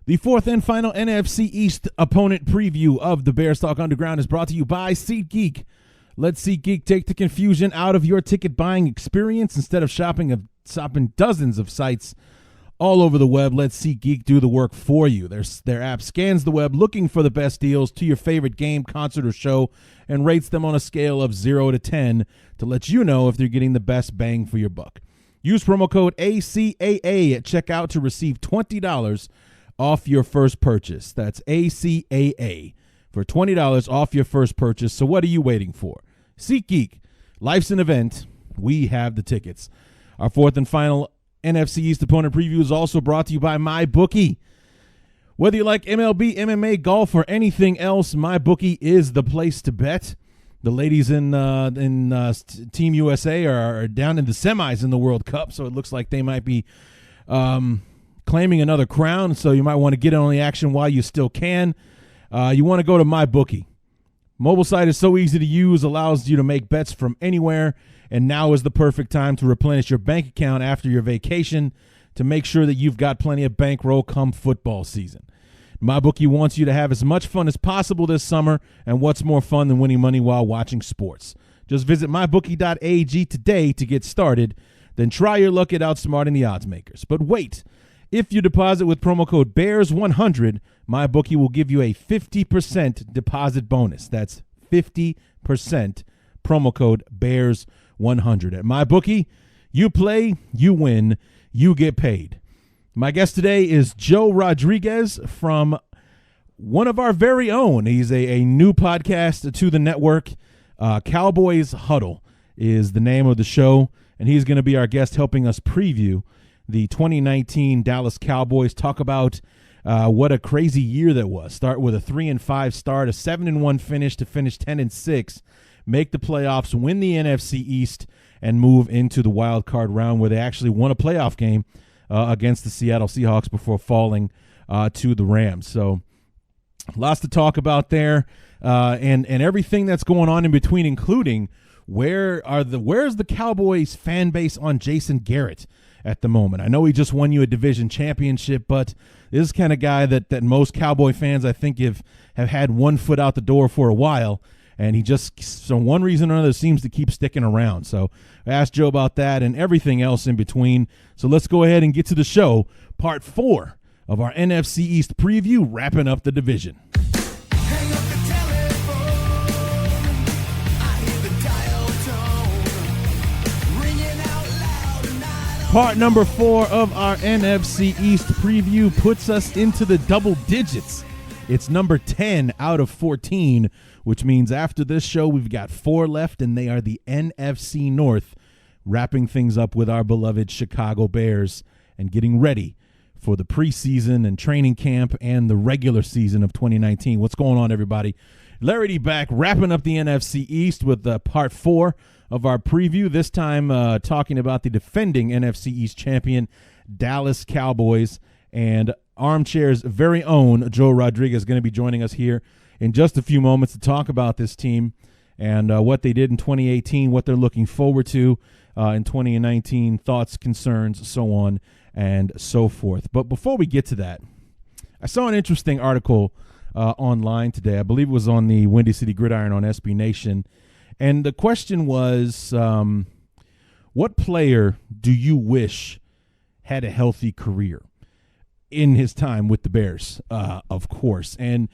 The fourth and final NFC East opponent preview of the Bears Talk Underground is brought to you by SeatGeek. Let SeatGeek take the confusion out of your ticket buying experience. Instead of shopping dozens of sites all over the web, let SeatGeek do the work for you. Their app scans the web looking for the best deals to your favorite game, concert, or show, and rates them on a scale of 0 to 10 to let you know if they're getting the best bang for your buck. Use promo code ACAA at checkout to receive $20 off your first purchase. That's ACAA for $20 off your first purchase. So what are you waiting for? SeatGeek. Life's an event. We have the tickets. Our fourth and final NFC East opponent preview is also brought to you by MyBookie. Whether you like MLB, MMA, golf, or anything else, MyBookie is the place to bet. The ladies in Team USA are down in the semis in the World Cup, so it looks like they might be claiming another crown, so you might want to get in on the action while you still can. You want to go to MyBookie. Mobile site is so easy to use, allows you to make bets from anywhere, and now is the perfect time to replenish your bank account after your vacation to make sure that you've got plenty of bankroll come football season. MyBookie wants you to have as much fun as possible this summer, and what's more fun than winning money while watching sports? Just visit mybookie.ag today to get started, then try your luck at outsmarting the odds makers. But wait. If you deposit with promo code BEARS100, MyBookie will give you a 50% deposit bonus. That's 50% promo code BEARS100. At MyBookie, you play, you win, you get paid. My guest today is Joe Rodriguez from one of our very own. He's a new podcast to the network. Cowboys Huddle is the name of the show, and he's going to be our guest helping us preview the 2019 Dallas Cowboys. Talk about what a crazy year that was. Start with a 3-5 start, a 7-1 finish to finish 10-6, make the playoffs, win the NFC East, and move into the wild card round where they actually won a playoff game against the Seattle Seahawks before falling to the Rams. So lots to talk about there, and everything that's going on in between, including where's the Cowboys fan base on Jason Garrett at the moment. I know he just won you a division championship, but this is the kind of guy that most Cowboy fans, I think, have had one foot out the door for a while, and he just, for one reason or another, seems to keep sticking around. So I asked Joe about that and everything else in between. So let's go ahead and get to the show, part 4 of our NFC East preview, wrapping up the division. Part number 4 of our NFC East preview puts us into the double digits. It's number 10 out of 14, which means after this show, we've got 4 left, and they are the NFC North, wrapping things up with our beloved Chicago Bears and getting ready for the preseason and training camp and the regular season of 2019. What's going on, everybody? Larry D back, wrapping up the NFC East with part 4 of our preview, this time talking about the defending NFC East champion Dallas Cowboys, and Armchair's very own Joe Rodriguez is going to be joining us here in just a few moments to talk about this team and what they did in 2018, what they're looking forward to in 2019, thoughts, concerns, so on and so forth. But before we get to that, I saw an interesting article online today. I believe it was on the Windy City Gridiron on SB Nation. And the question was, what player do you wish had a healthy career in his time with the Bears, of course? And,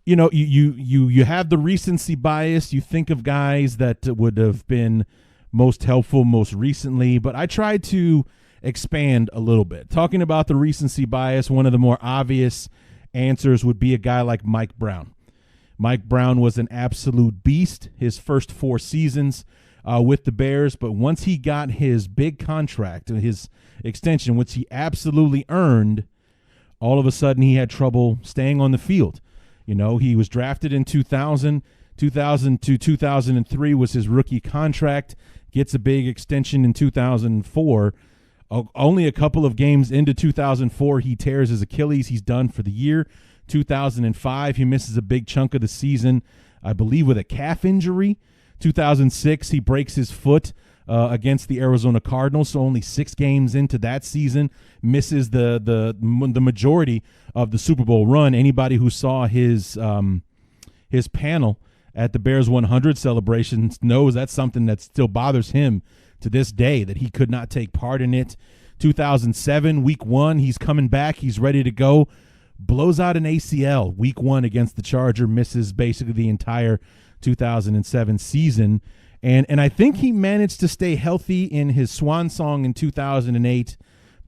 you know, you have the recency bias. You think of guys that would have been most helpful most recently. But I tried to expand a little bit. Talking about the recency bias, one of the more obvious answers would be a guy like Mike Brown. Mike Brown was an absolute beast his first 4 seasons with the Bears, but once he got his big contract, his extension, which he absolutely earned, all of a sudden he had trouble staying on the field. You know, he was drafted in 2000 to 2003 was his rookie contract, gets a big extension in 2004. Only a couple of games into 2004, he tears his Achilles. He's done for the year. 2005, he misses a big chunk of the season, I believe, with a calf injury. 2006, he breaks his foot against the Arizona Cardinals, so only 6 games into that season, misses the majority of the Super Bowl run. Anybody who saw his panel at the Bears 100 celebrations knows that's something that still bothers him to this day, that he could not take part in it. 2007, week 1, he's coming back, he's ready to go, blows out an ACL week 1 against the Charger, misses basically the entire 2007 season. And I think he managed to stay healthy in his swan song in 2008,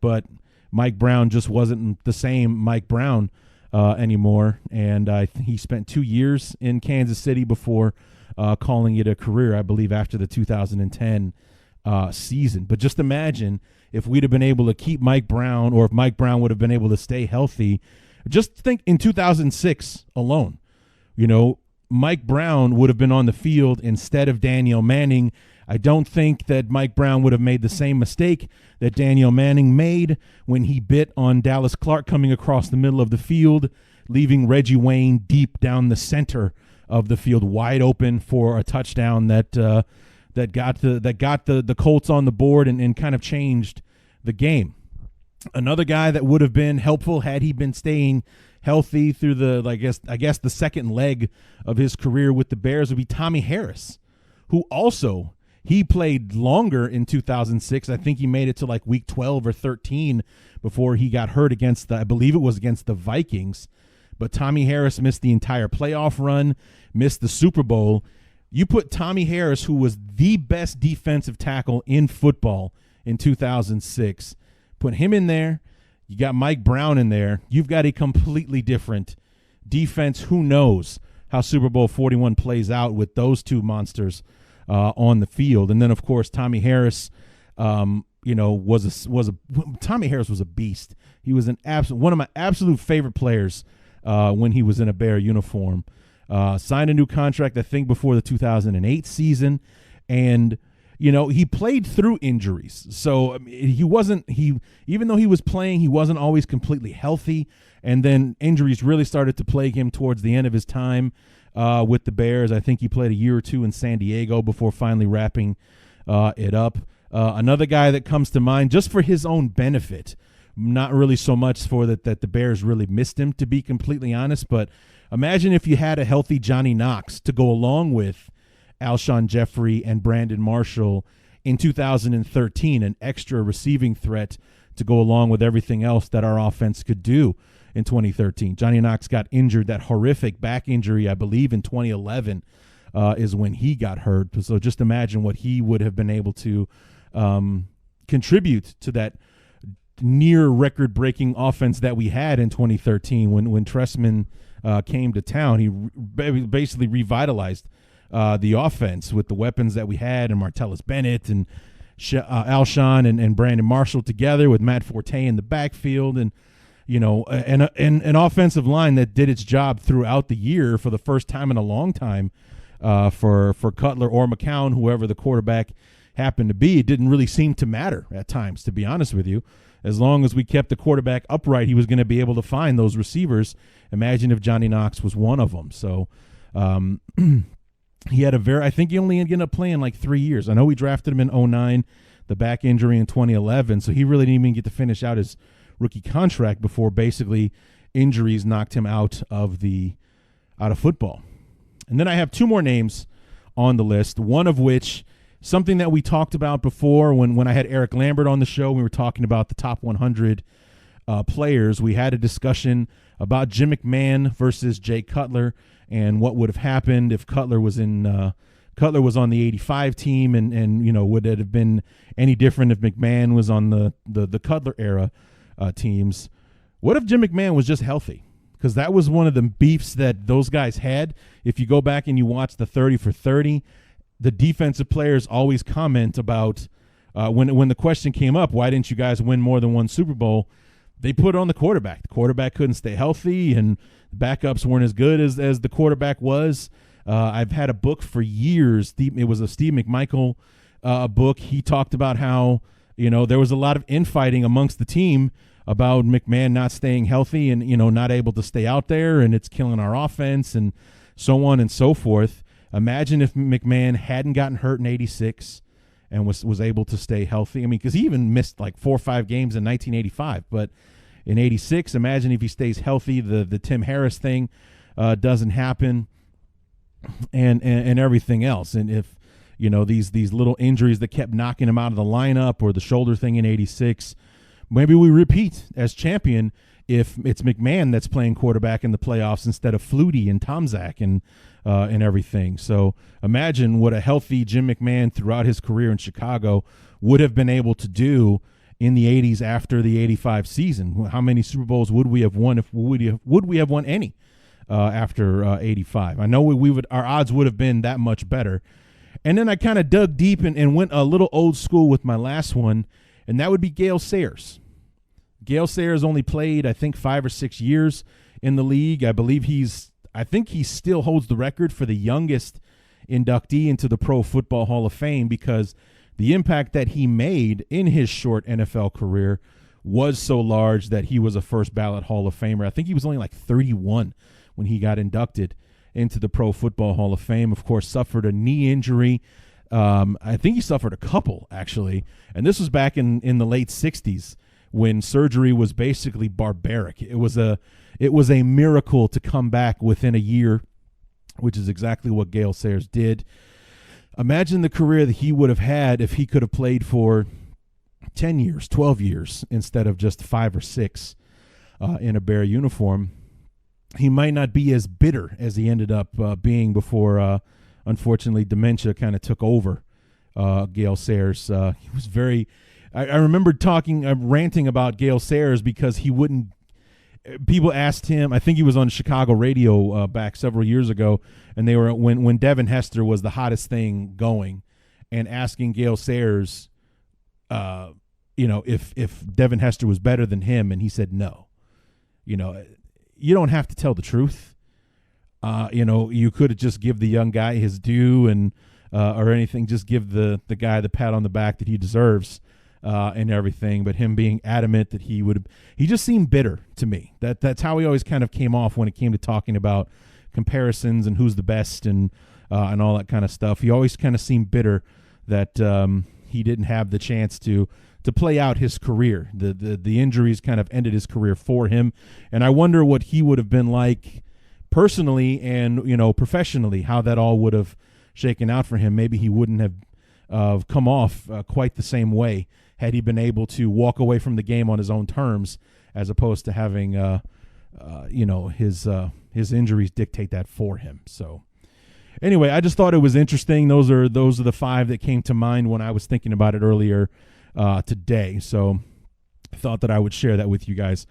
but Mike Brown just wasn't the same Mike Brown anymore. And he spent 2 years in Kansas City before calling it a career, I believe, after the 2010 season. But just imagine if we'd have been able to keep Mike Brown, or if Mike Brown would have been able to stay healthy. Just think in 2006 alone, Mike Brown would have been on the field instead of Daniel Manning. I don't think that Mike Brown would have made the same mistake that Daniel Manning made when he bit on Dallas Clark coming across the middle of the field, leaving Reggie Wayne deep down the center of the field, wide open for a touchdown that got the Colts on the board and kind of changed the game. Another guy that would have been helpful had he been staying healthy through I guess the second leg of his career with the Bears would be Tommy Harris, who also, he played longer in 2006. I think he made it to like week 12 or 13 before he got hurt against I believe it was against the Vikings. But Tommy Harris missed the entire playoff run, missed the Super Bowl. You put Tommy Harris, who was the best defensive tackle in football in 2006, put him in there. You got Mike Brown in there. You've got a completely different defense. Who knows how Super Bowl 41 plays out with those two monsters on the field? And then, of course, Tommy Harris, Tommy Harris was a beast. He was one of my absolute favorite players when he was in a Bear uniform. Signed a new contract, I think, before the 2008 season, and he played through injuries. So even though he was playing, he wasn't always completely healthy. And then injuries really started to plague him towards the end of his time with the Bears. I think he played a year or two in San Diego before finally wrapping it up. Another guy that comes to mind just for his own benefit, not really so much for that the Bears really missed him, to be completely honest. But imagine if you had a healthy Johnny Knox to go along with Alshon Jeffrey and Brandon Marshall in 2013, an extra receiving threat to go along with everything else that our offense could do in 2013. Johnny Knox got injured, that horrific back injury, I believe in 2011 is when he got hurt. So just imagine what he would have been able to contribute to that near record-breaking offense that we had in 2013 when Trestman came to town. He basically revitalized the offense with the weapons that we had, and Martellus Bennett and Alshon and Brandon Marshall together with Matt Forte in the backfield, and an offensive line that did its job throughout the year for the first time in a long time for Cutler or McCown, whoever the quarterback happened to be. It didn't really seem to matter at times, to be honest with you. As long as we kept the quarterback upright, he was going to be able to find those receivers. Imagine if Johnny Knox was one of them. So he had I think he only ended up playing like 3 years. I know we drafted him in 2009, the back injury in 2011, so he really didn't even get to finish out his rookie contract before basically injuries knocked him out of football. And then I have 2 more names on the list, one of which, something that we talked about before when I had Eric Lambert on the show. We were talking about the top 100 players. We had a discussion about Jim McMahon versus Jay Cutler and what would have happened if Cutler was on the 85 team, and would it have been any different if McMahon was on the Cutler era teams? What if Jim McMahon was just healthy? Because that was one of the beefs that those guys had. If you go back and you watch the 30 for 30, the defensive players always comment about when the question came up, why didn't you guys win more than one Super Bowl? They put it on the quarterback. The quarterback couldn't stay healthy, and the backups weren't as good as the quarterback was. I've had a book for years. It was a Steve McMichael book. He talked about how there was a lot of infighting amongst the team about McMahon not staying healthy and not able to stay out there, and it's killing our offense and so on and so forth. Imagine if McMahon hadn't gotten hurt in '86 and was able to stay healthy. I mean, because he even missed like 4 or 5 games in 1985, but in 86, imagine if he stays healthy, the Tim Harris thing doesn't happen, and everything else. And if, you know, these little injuries that kept knocking him out of the lineup, or the shoulder thing in 86, maybe we repeat as champion if it's McMahon that's playing quarterback in the playoffs instead of Flutie and Tomczak and everything. So imagine what a healthy Jim McMahon throughout his career in Chicago would have been able to do in the 80s after the 85 season. How many Super Bowls would we have won if would we have won any after 85? I know our odds would have been that much better. And then I kind of dug deep and went a little old school with my last one, and that would be Gale Sayers. Gale Sayers only played, I think, 5 or 6 years in the league. I think he still holds the record for the youngest inductee into the Pro Football Hall of Fame, because the impact that he made in his short NFL career was so large that he was a first ballot Hall of Famer. I think he was only like 31 when he got inducted into the Pro Football Hall of Fame. Of course, suffered a knee injury. I think he suffered a couple, actually. And this was back in the late 60s when surgery was basically barbaric. It was a miracle to come back within a year, which is exactly what Gale Sayers did. Imagine the career that he would have had if he could have played for 10 years, 12 years, instead of just 5 or 6 in a Bear uniform. He might not be as bitter as he ended up being before, unfortunately, dementia kind of took over Gale Sayers. He was very... I remember ranting about Gale Sayers because he wouldn't... People asked him, I think he was on Chicago radio back several years ago, and they were when Devin Hester was the hottest thing going, and asking Gale Sayers, if Devin Hester was better than him, and he said no. You know, you don't have to tell the truth. You could just give the young guy his due and or anything. Just give the guy the pat on the back that he deserves. And everything, but him being adamant that he just seemed bitter to me. That's how he always kind of came off when it came to talking about comparisons and who's the best and all that kind of stuff. He always kind of seemed bitter that he didn't have the chance to play out his career. The injuries kind of ended his career for him, and I wonder what he would have been like personally and professionally, how that all would have shaken out for him. Maybe he wouldn't have come off quite the same way had he been able to walk away from the game on his own terms, as opposed to having his injuries dictate that for him. So anyway, I just thought it was interesting. Those are the 5 that came to mind when I was thinking about it earlier today. So I thought that I would share that with you guys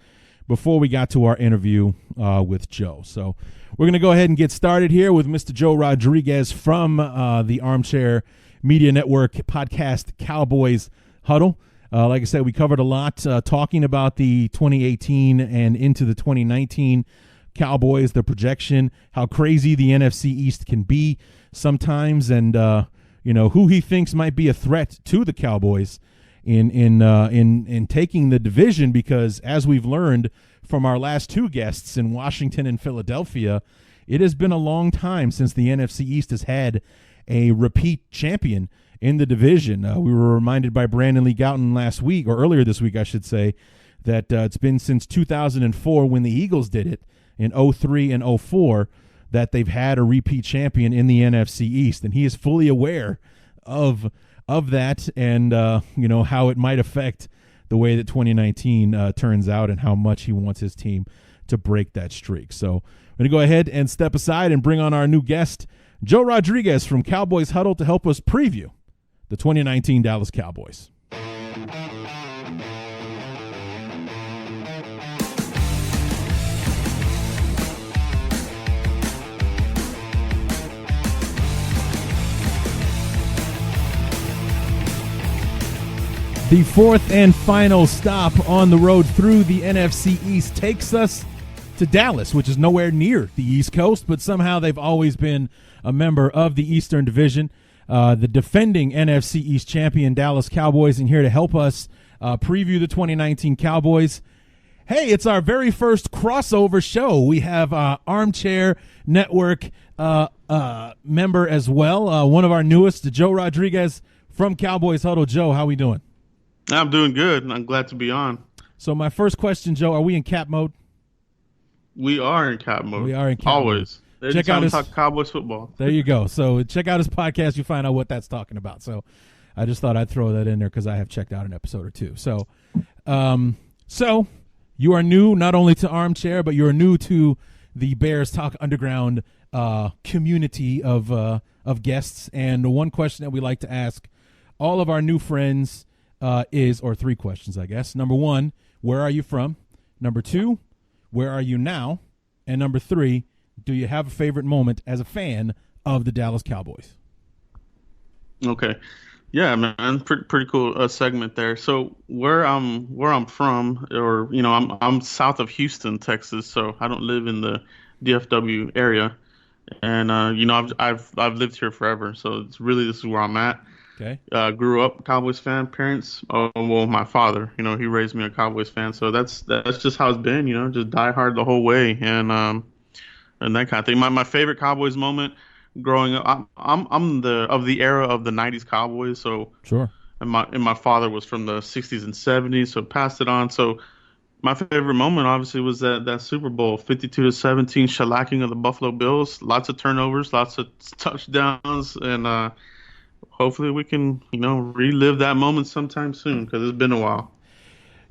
before we got to our interview with Joe. So we're going to go ahead and get started here with Mr. Joe Rodriguez from the Armchair Media Network podcast Cowboys Huddle. Like I said, we covered a lot talking about the 2018 and into the 2019 Cowboys, the projection, how crazy the NFC East can be sometimes, and who he thinks might be a threat to the Cowboys in taking the division, because as we've learned from our last 2 guests in Washington and Philadelphia, it has been a long time since the NFC East has had a repeat champion in the division. We were reminded by Brandon Lee Gouton last week, or earlier this week, I should say, that it's been since 2004 when the Eagles did it in 03 and 04 that they've had a repeat champion in the NFC East, and he is fully aware of that and how it might affect the way that 2019 turns out and how much he wants his team to break that streak. So I'm going to go ahead and step aside and bring on our new guest, Joe Rodriguez from Cowboys Huddle, to help us preview the 2019 Dallas Cowboys. The 4th and final stop on the road through the NFC East takes us to Dallas, which is nowhere near the East Coast, but somehow they've always been a member of the Eastern Division. The defending NFC East champion Dallas Cowboys, and here to help us preview the 2019 Cowboys. Hey, it's our very first crossover show. We have Armchair Network member as well, one of our newest, Joe Rodriguez From Cowboys Huddle, Joe, how we doing? I'm doing good. I'm glad to be on. So my first question, Joe, are we in cap mode? We are in cap mode. We are in cap Always. mode. Check out talk Cowboys football. There you go. So check out his podcast. You find out what that's talking about. So I just thought I'd throw that in there because I have checked out an episode or two. So, so you are new not only to Armchair, but you're new to the Bears Talk Underground community of guests. And one question that we like to ask all of our new friends is, or three questions, I guess. Number one, where are you from? Number two, where are you now? And number three, do you have a favorite moment as a fan of the Dallas Cowboys? Okay. Yeah, man, pretty cool segment there. So where I'm from, or I'm south of Houston, Texas. So I don't live in the DFW area, and I've lived here forever. So this is where I'm at. Okay. Grew up Cowboys fan. Parents, well, my father, he raised me a Cowboys fan. So that's just how it's been. Just die hard the whole way, and that kind of thing. My favorite Cowboys moment growing up, I'm of the era of the '90s Cowboys. So sure. And my father was from the '60s and '70s, so passed it on. So my favorite moment obviously was that Super Bowl, 52-17 shellacking of the Buffalo Bills. Lots of turnovers, lots of touchdowns, and hopefully we can relive that moment sometime soon because it's been a while.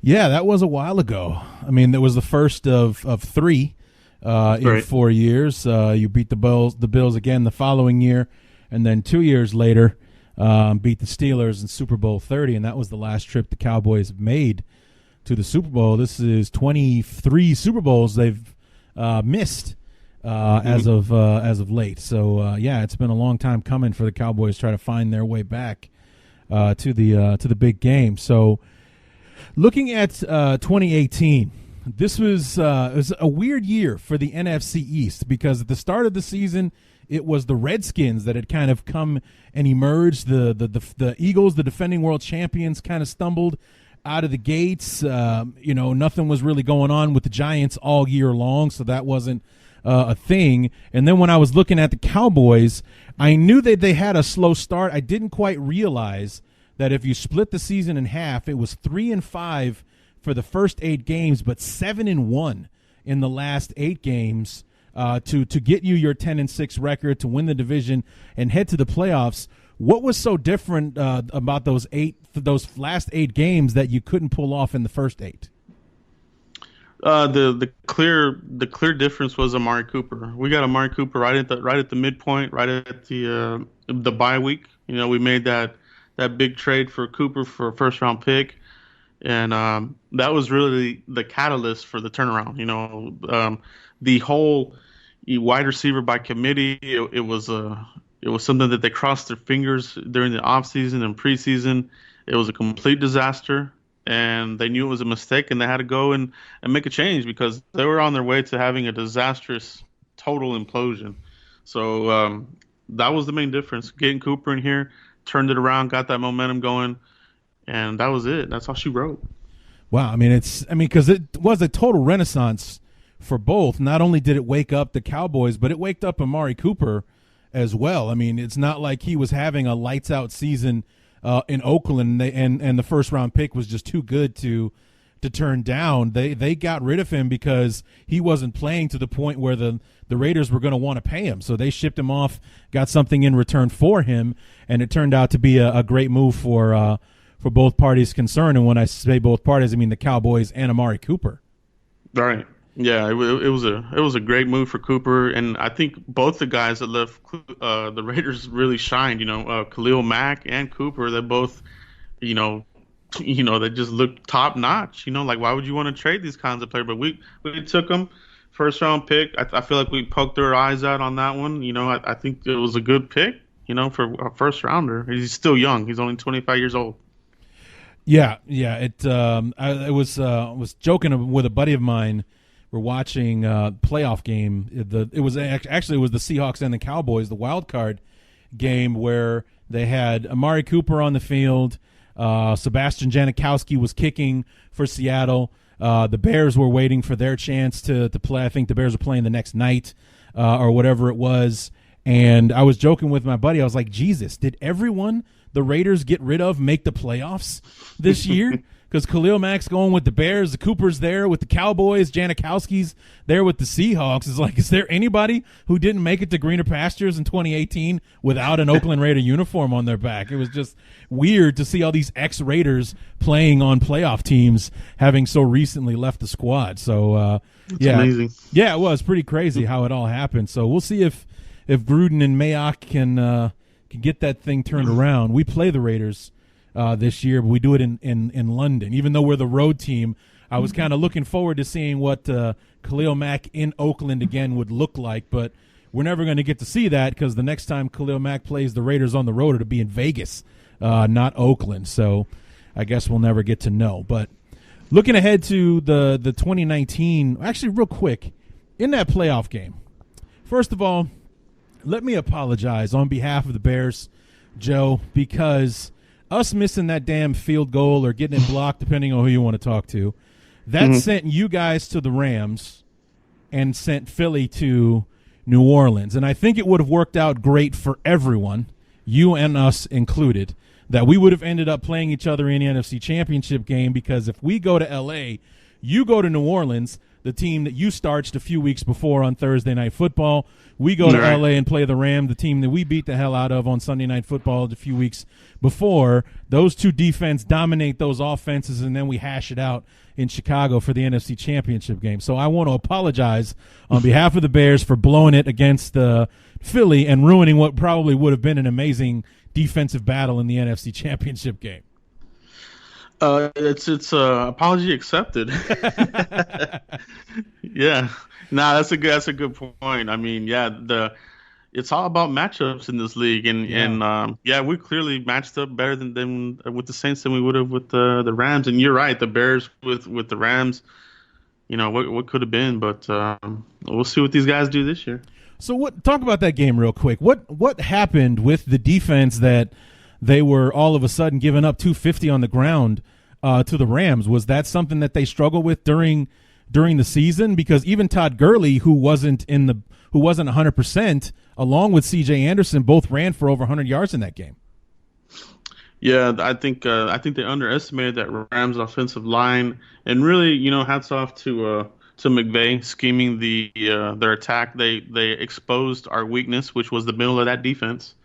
Yeah, that was a while ago. I mean, that was the first of three. In 4 years. You beat the Bills again the following year, and then 2 years later beat the Steelers in Super Bowl 30, and that was the last trip the Cowboys have made to the Super Bowl. This is 23 Super Bowls they've missed as of late. So yeah, it's been a long time coming for the Cowboys to try to find their way back to the big game. So looking at 2018. This was a weird year for the NFC East because at the start of the season, it was the Redskins that had kind of come and emerged. The Eagles, the defending world champions, kind of stumbled out of the gates. Nothing was really going on with the Giants all year long, so that wasn't a thing. And then when I was looking at the Cowboys, I knew that they had a slow start. I didn't quite realize that if you split the season in half, it was 3-5 for the first 8 games, but 7-1 in the last 8 games to get you your 10-6 record, to win the division and head to the playoffs. What was so different about those last 8 games that you couldn't pull off in the first 8? The clear difference was Amari Cooper. We got Amari Cooper right at the midpoint, right at the bye week. We made that big trade for Cooper for a first round pick. And that was really the catalyst for the turnaround. The whole wide receiver by committee, it was something that they crossed their fingers during the offseason and preseason. It was a complete disaster, and they knew it was a mistake, and they had to go and make a change because they were on their way to having a disastrous total implosion. So that was the main difference. Getting Cooper in here turned it around, got that momentum going. And that was it. That's all she wrote. Wow. Because it was a total renaissance for both. Not only did it wake up the Cowboys, but it waked up Amari Cooper as well. I mean, it's not like he was having a lights out season in Oakland and the first round pick was just too good to turn down. They got rid of him because he wasn't playing to the point where the Raiders were going to want to pay him. So they shipped him off, got something in return for him, and it turned out to be a great move for both parties concerned. And when I say both parties, I mean the Cowboys and Amari Cooper. Right. Yeah, it was a great move for Cooper, and I think both the guys that left the Raiders really shined. Khalil Mack and Cooper, they both, they just looked top notch. Like why would you want to trade these kinds of players? But we took them, first round pick. I feel like we poked their eyes out on that one. I think it was a good pick. For a first rounder. He's still young. He's only 25 years old. Yeah. I was joking with a buddy of mine. We're watching playoff game. It was the Seahawks and the Cowboys, the wild card game where they had Amari Cooper on the field. Sebastian Janikowski was kicking for Seattle. The Bears were waiting for their chance to play. I think the Bears were playing the next night or whatever it was. And I was joking with my buddy. I was like, Jesus, did everyone the Raiders get rid of make the playoffs this year. Because Khalil Mack's going with the Bears, the Cooper's there with the Cowboys, Janikowski's there with the Seahawks. It's like, is there anybody who didn't make it to greener pastures in 2018 without an Oakland Raider uniform on their back? It was just weird to see all these ex-Raiders playing on playoff teams having so recently left the squad. So, yeah. Amazing. Yeah, it was pretty crazy how it all happened. So we'll see if Gruden and Mayock can get that thing turned around. We play the Raiders this year, but we do it in London. Even though we're the road team, I was kind of looking forward to seeing what Khalil Mack in Oakland again would look like, but we're never going to get to see that because the next time Khalil Mack plays the Raiders on the road, it'll be in Vegas, not Oakland. So I guess we'll never get to know. But looking ahead to the 2019, actually real quick, in that playoff game, first of all, let me apologize on behalf of the Bears, Joe, because us missing that damn field goal or getting it blocked, depending on who you want to talk to, that sent you guys to the Rams and sent Philly to New Orleans. And I think it would have worked out great for everyone, you and us included, that we would have ended up playing each other in the NFC Championship game, because if we go to L.A., you go to New Orleans, the team that you starched a few weeks before on Thursday Night Football. We go to L.A. and play the Rams, the team that we beat the hell out of on Sunday Night Football a few weeks before. Those two defense dominate those offenses, and then we hash it out in Chicago for the NFC Championship game. So I want to apologize on behalf of the Bears for blowing it against Philly and ruining what probably would have been an amazing defensive battle in the NFC Championship game. It's apology accepted. Yeah, that's a good point. I mean, it's all about matchups in this league, and we clearly matched up better than with the Saints than we would have with the Rams. And you're right, the Bears with the Rams, what could have been, but we'll see what these guys do this year. So talk about that game real quick. What happened with the defense that they were all of a sudden giving up 250 on the ground to the Rams? Was that something that they struggled with during the season? Because even Todd Gurley, who wasn't 100%, along with C.J. Anderson, both ran for over 100 yards in that game. Yeah, I think they underestimated that Rams offensive line, and really, hats off to McVay scheming their attack. They exposed our weakness, which was the middle of that defense.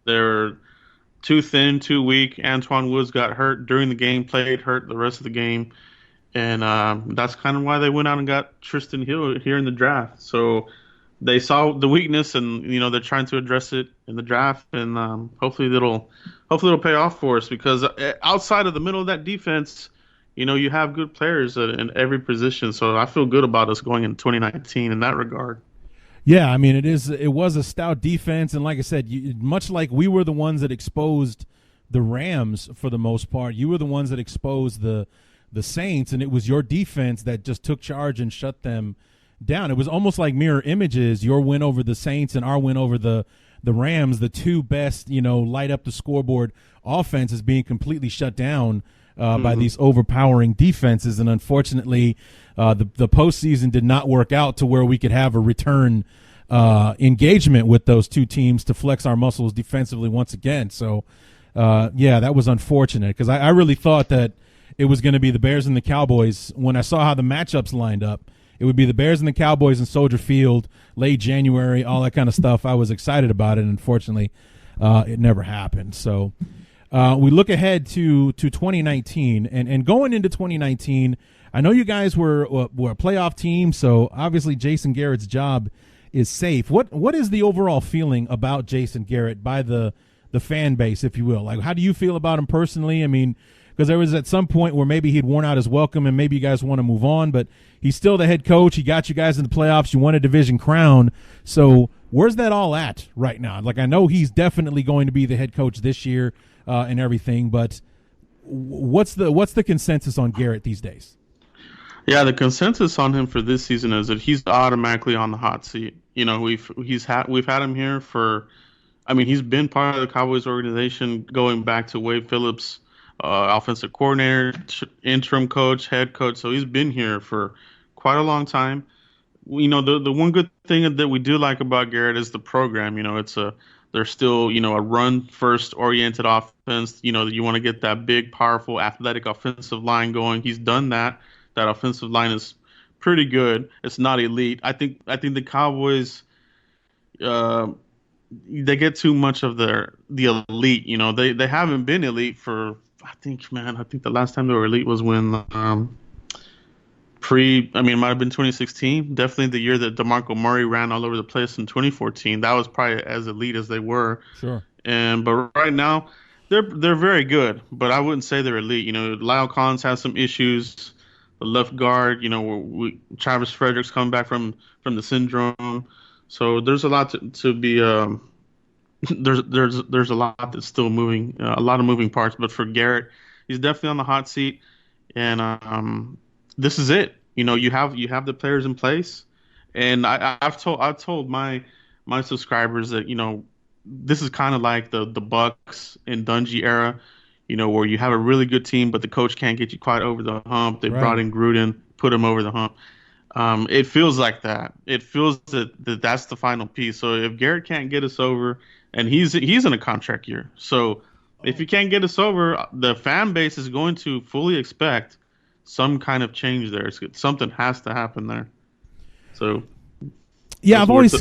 They're too thin, too weak. Antoine Woods got hurt during the game, played hurt the rest of the game. And that's kind of why they went out and got Tristan Hill here in the draft. So they saw the weakness, and they're trying to address it in the draft, and hopefully it'll pay off for us, because outside of the middle of that defense, you have good players in every position. So I feel good about us going into 2019 in that regard. Yeah, I mean, it was a stout defense, and like I said, much like we were the ones that exposed the Rams for the most part, you were the ones that exposed the Saints, and it was your defense that just took charge and shut them down. It was almost like mirror images, your win over the Saints and our win over the Rams, the two best, light up the scoreboard offenses being completely shut down by these overpowering defenses. And unfortunately, the postseason did not work out to where we could have a return engagement with those two teams to flex our muscles defensively once again. So, that was unfortunate, because I really thought that it was going to be the Bears and the Cowboys. When I saw how the matchups lined up, it would be the Bears and the Cowboys in Soldier Field, late January, all that kind of stuff. I was excited about it, and unfortunately, it never happened. So we look ahead to 2019, and going into 2019, I know you guys were a playoff team, so obviously Jason Garrett's job is safe. What is the overall feeling about Jason Garrett by the fan base, if you will? Like, how do you feel about him personally? I mean, because there was at some point where maybe he'd worn out his welcome and maybe you guys want to move on, but he's still the head coach. He got you guys in the playoffs. You won a division crown. So where's that all at right now? Like, I know he's definitely going to be the head coach this year and everything, but what's the consensus on Garrett these days? Yeah, the consensus on him for this season is that he's automatically on the hot seat. We've had him here for, he's been part of the Cowboys organization going back to Wade Phillips, offensive coordinator, interim coach, head coach. So he's been here for quite a long time. The one good thing that we do like about Garrett is the program. It's a They're still, a run first oriented offense. You want to get that big, powerful, athletic offensive line going. He's done that. That offensive line is pretty good. It's not elite. I think the Cowboys, uh, they get too much of the elite. They haven't been elite for, I think the last time they were elite was when it might have been 2016. Definitely the year that DeMarco Murray ran all over the place in 2014. That was probably as elite as they were. Sure. But right now, they're very good, but I wouldn't say they're elite. Lyle Collins has some issues. The left guard, Travis Frederick's coming back from the syndrome. So there's a lot to be. There's a lot that's still moving, a lot of moving parts. But for Garrett, he's definitely on the hot seat, and this is it. You have the players in place, and I've told my subscribers that this is kind of like the Bucks and Dungy era, where you have a really good team, but the coach can't get you quite over the hump. They brought in Gruden, put him over the hump. It feels like that. It feels that's the final piece. So if Garrett can't get us over, and he's in a contract year, so if he can't get us over, the fan base is going to fully expect some kind of change there. Something has to happen there. So yeah, I've always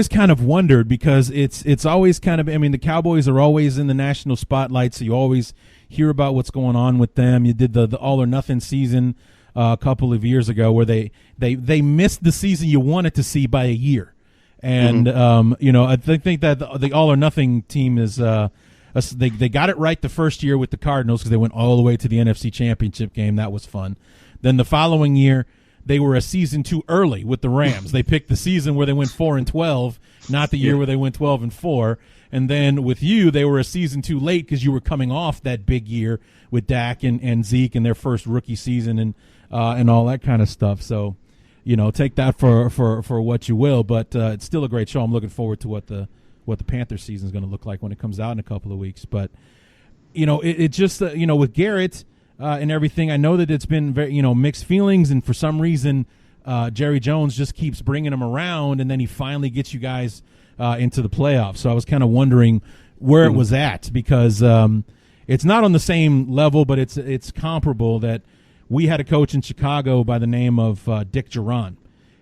kind of wondered, because it's always kind of, the Cowboys are always in the national spotlight, so you always hear about what's going on with them. You did the all or nothing season a couple of years ago, where they missed the season you wanted to see by a year, and I think that the all or nothing team is they got it right the first year with the Cardinals, because they went all the way to the NFC Championship game. That was fun. Then the following year, they were a season too early with the Rams. They picked the season where they went 4-12, not the year where they went 12-4. And then with you, they were a season too late, because you were coming off that big year with Dak and Zeke in their first rookie season and all that kind of stuff. So, take that for what you will. But it's still a great show. I'm looking forward to what the Panthers season is going to look like when it comes out in a couple of weeks. But it just with Garrett and everything, I know that it's been very mixed feelings, and for some reason Jerry Jones just keeps bringing him around, and then he finally gets you guys into the playoffs. So I was kind of wondering where it was at, because it's not on the same level, but it's comparable. That we had a coach in Chicago by the name of Dick Duran,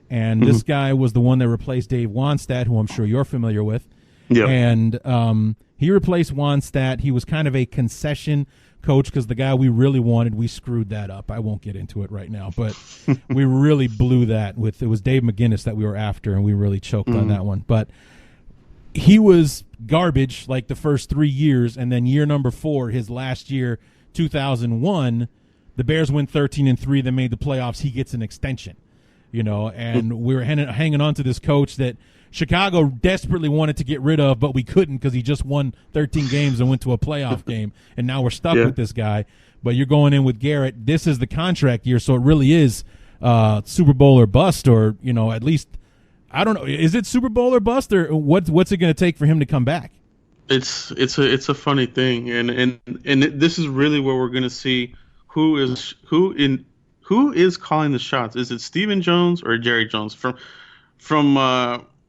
and this guy was the one that replaced Dave Wannstedt, who I'm sure you're familiar with. Yeah. And he replaced Wannstedt. He was kind of a concession coach, because the guy we really wanted, we screwed that up. I won't get into it right now, but we really blew that. It was Dave McGinnis that we were after, and we really choked on that one. But he was garbage like the first 3 years, and then year number 4, his last year, 2001, the Bears win 13-3. They made the playoffs. He gets an extension, and we were hanging on to this coach that Chicago desperately wanted to get rid of, but we couldn't, because he just won 13 games and went to a playoff game, and now we're stuck with this guy. But you're going in with Garrett. This is the contract year, so it really is Super Bowl or bust, or at least, I don't know. Is it Super Bowl or bust, or what's it going to take for him to come back? It's a funny thing, and this is really where we're going to see who is calling the shots. Is it Stephen Jones or Jerry Jones?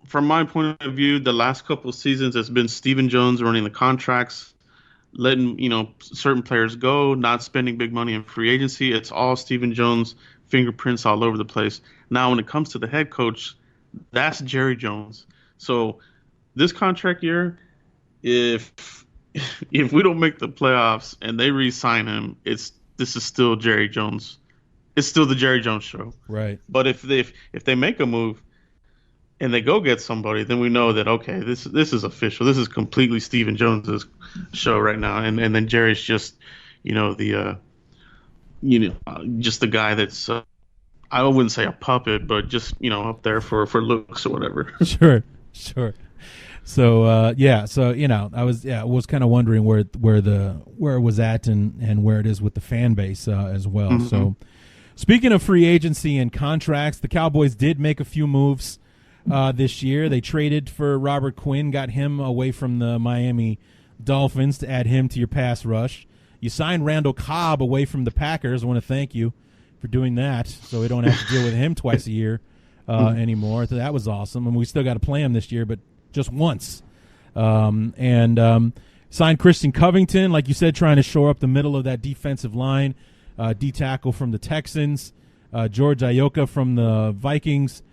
From my point of view, the last couple of seasons, it's been Stephen Jones running the contracts, letting certain players go, not spending big money in free agency. It's all Stephen Jones fingerprints all over the place. Now, when it comes to the head coach, that's Jerry Jones. So this contract year, if we don't make the playoffs and they re-sign him, this is still Jerry Jones. It's still the Jerry Jones show. Right. But if they make a move and they go get somebody, then we know that, okay, this is official. This is completely Stephen Jones's show right now, and then Jerry's just, just the guy that's, I wouldn't say a puppet, but just up there for looks or whatever. Sure. So I was kind of wondering where it was at and where it is with the fan base as well. Mm-hmm. So speaking of free agency and contracts, the Cowboys did make a few moves this year. They traded for Robert Quinn, got him away from the Miami Dolphins to add him to your pass rush. You signed Randall Cobb away from the Packers. I want to thank you for doing that, so we don't have to deal with him twice a year anymore. So that was awesome, and we still got to play him this year, but just once. and signed Christian Covington, like you said, trying to shore up the middle of that defensive line. D tackle from the Texans, George Ayoka from the Vikings.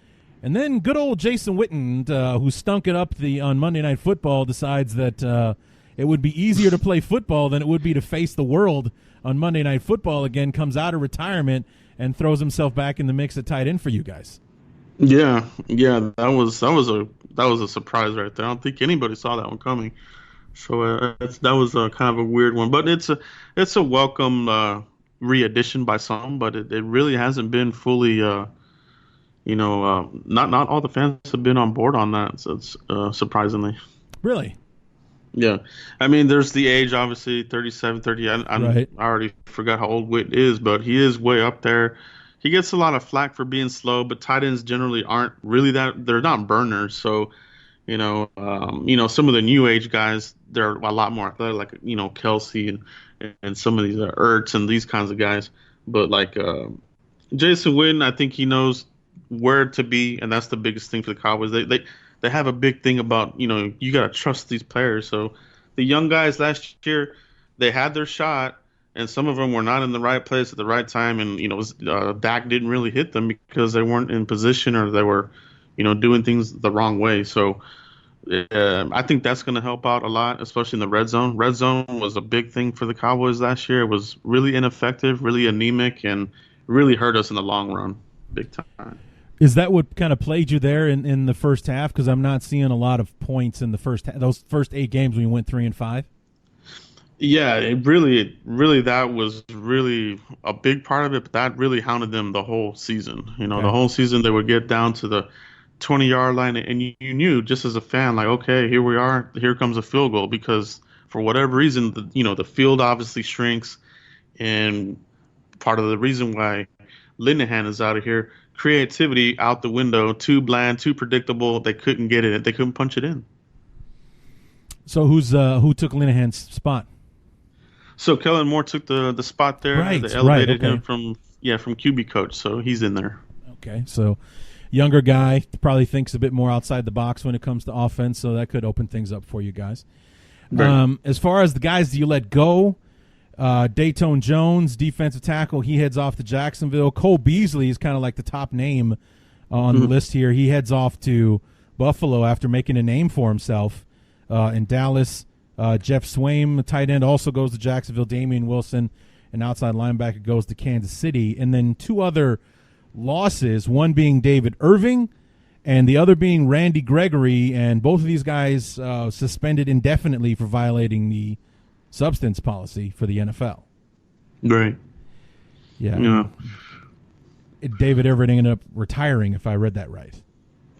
And then good old Jason Witten, who stunk it up on Monday Night Football, decides that it would be easier to play football than it would be to face the world on Monday Night Football again, comes out of retirement and throws himself back in the mix at tight end for you guys. Yeah, that was a surprise right there. I don't think anybody saw that one coming. So that was kind of a weird one, but it's a welcome re-addition by some, but it really hasn't been fully. Not all the fans have been on board on that. So it's surprisingly. Really? Yeah. I mean, there's the age, obviously, 37, 30. I already forgot how old Witt is, but he is way up there. He gets a lot of flack for being slow, but tight ends generally aren't really that. They're not burners. So, some of the new age guys, they're a lot more athletic, like, Kelsey and some of these Ertz and these kinds of guys. But, like, Jason Witten, I think he knows where to be, and that's the biggest thing for the Cowboys. They have a big thing about, you got to trust these players. So the young guys last year, they had their shot, and some of them were not in the right place at the right time, and, Dak didn't really hit them because they weren't in position or they were, doing things the wrong way. So I think that's going to help out a lot, especially in the red zone. Red zone was a big thing for the Cowboys last year. It was really ineffective, really anemic, and really hurt us in the long run, big time. Is that what kind of plagued you there in the first half? Because I'm not seeing a lot of points in the those first 8 games when you went 3-5. Yeah, it really, that was really a big part of it. But that really hounded them the whole season. The whole season they would get down to the 20-yard line, and you knew just as a fan, like, okay, here we are. Here comes a field goal, because for whatever reason, the field obviously shrinks, and part of the reason why Linehan is out of here. Creativity out the window, too bland, too predictable. They couldn't get it. They couldn't punch it in. So who took Linehan's spot? So Kellen Moore took the spot there. Right, they elevated okay. him from QB coach, so he's in there. Okay, so younger guy, probably thinks a bit more outside the box when it comes to offense, so that could open things up for you guys. Right. As far as the guys that you let go, Dayton Jones, defensive tackle, he heads off to Jacksonville. Cole Beasley is kind of like the top name on the list here. He heads off to Buffalo after making a name for himself in Dallas. Jeff Swaim, the tight end, also goes to Jacksonville. Damian Wilson, an outside linebacker, goes to Kansas City. And then 2 other losses, one being David Irving and the other being Randy Gregory, and both of these guys suspended indefinitely for violating the substance policy for the NFL. Right. Yeah. David Irving ended up retiring, if I read that right.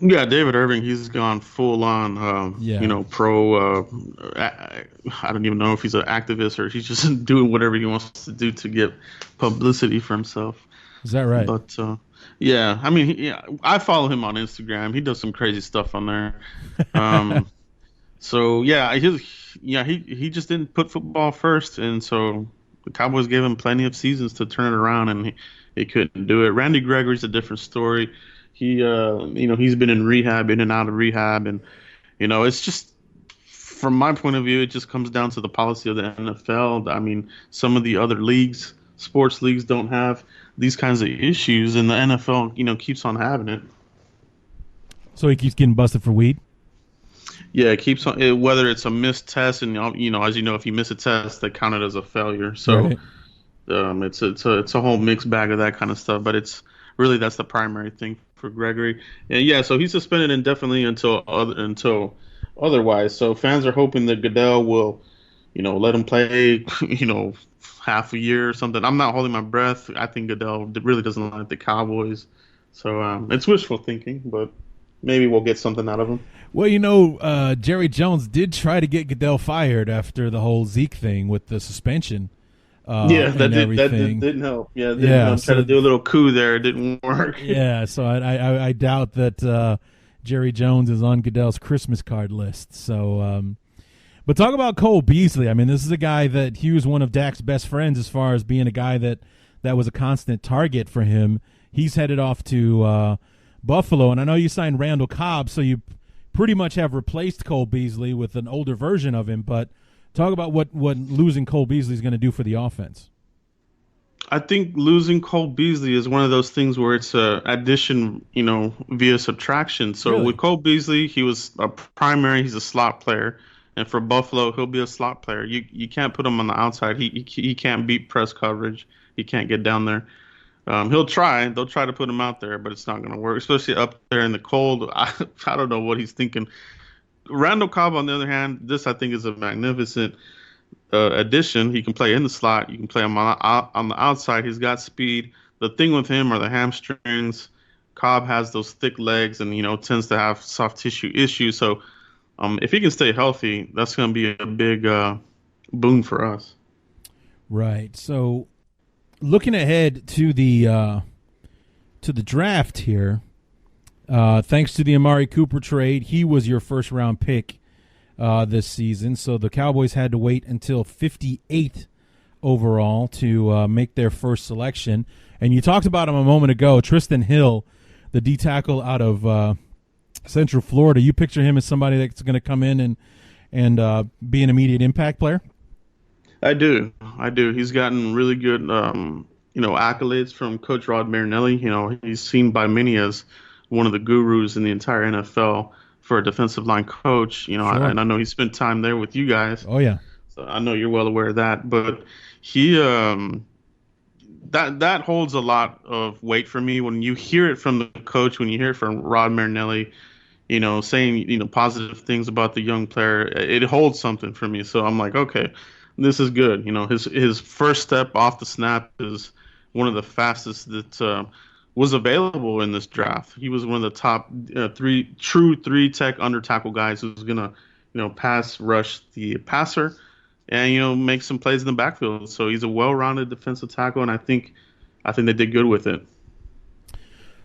Yeah, David Irving, he's gone full on, pro. I don't even know if he's an activist or he's just doing whatever he wants to do to get publicity for himself. Is that right? But yeah, I mean, I follow him on Instagram. He does some crazy stuff on there. So yeah, he just didn't put football first, and so the Cowboys gave him plenty of seasons to turn it around, and he couldn't do it. Randy Gregory's a different story. He, he's been in rehab, in and out of rehab, and it's just, from my point of view, it just comes down to the policy of the NFL. I mean, some of the other leagues, sports leagues, don't have these kinds of issues, and the NFL, keeps on having it. So he keeps getting busted for weed? Yeah, it keeps on, whether it's a missed test, and as you know, if you miss a test, they count it as a failure. So right. It's a whole mixed bag of that kind of stuff. But it's really, that's the primary thing for Gregory. And yeah, so he's suspended indefinitely until otherwise. So fans are hoping that Goodell will, let him play, half a year or something. I'm not holding my breath. I think Goodell really doesn't like the Cowboys. So it's wishful thinking, but maybe we'll get something out of him. Well, Jerry Jones did try to get Goodell fired after the whole Zeke thing with the suspension. That didn't help. Yeah, it didn't help. Try to do a little coup there. It didn't work. Yeah, so I doubt that Jerry Jones is on Goodell's Christmas card list. So, but talk about Cole Beasley. I mean, this is a guy that he was one of Dak's best friends as far as being a guy that was a constant target for him. He's headed off to Buffalo, and I know you signed Randall Cobb, so you pretty much have replaced Cole Beasley with an older version of him. But talk about what losing Cole Beasley is going to do for the offense. I think losing Cole Beasley is one of those things where it's a addition, via subtraction. So Really? with Cole Beasley, he was a primary. He's a slot player, and for Buffalo, he'll be a slot player. You can't put him on the outside. He can't beat press coverage. He can't get down there. He'll try. They'll try to put him out there, but it's not going to work, especially up there in the cold. I don't know what he's thinking. Randall Cobb, on the other hand, this I think is a magnificent addition. He can play in the slot. You can play him on the outside. He's got speed. The thing with him are the hamstrings. Cobb has those thick legs and, tends to have soft tissue issues. So if he can stay healthy, that's going to be a big boon for us. Right. So looking ahead to the draft here, thanks to the Amari Cooper trade, he was your first-round pick this season. So the Cowboys had to wait until 58th overall to make their first selection. And you talked about him a moment ago, Tristan Hill, the D tackle out of Central Florida. You picture him as somebody that's going to come in and be an immediate impact player? I do. He's gotten really good, accolades from Coach Rod Marinelli. He's seen by many as one of the gurus in the entire NFL for a defensive line coach. Sure. And I know he spent time there with you guys. Oh yeah. So I know you're well aware of that. But he, that holds a lot of weight for me when you hear it from the coach, when you hear it from Rod Marinelli, saying positive things about the young player. It holds something for me. So I'm like, okay, this is good. His first step off the snap is one of the fastest that was available in this draft. He was one of the top three tech under tackle guys who's gonna pass rush the passer and make some plays in the backfield. So he's a well-rounded defensive tackle, and I think they did good with it.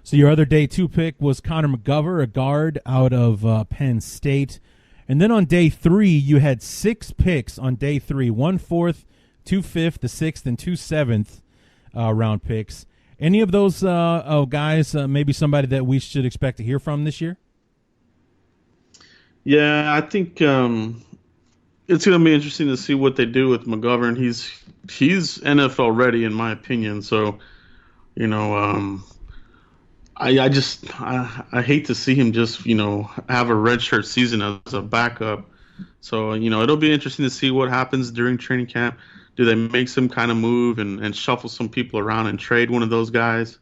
So your other day 2 pick was Connor McGovern, a guard out of Penn State. And then on day 3, you had 6 picks on day 3, 1 4th, 2 5th, the 6th, and 2 7th round picks. Any of those guys, maybe somebody that we should expect to hear from this year? Yeah, I think it's going to be interesting to see what they do with McGovern. He's NFL ready, in my opinion. So, I hate to see him just, have a redshirt season as a backup. So, it'll be interesting to see what happens during training camp. Do they make some kind of move and shuffle some people around and trade one of those guys,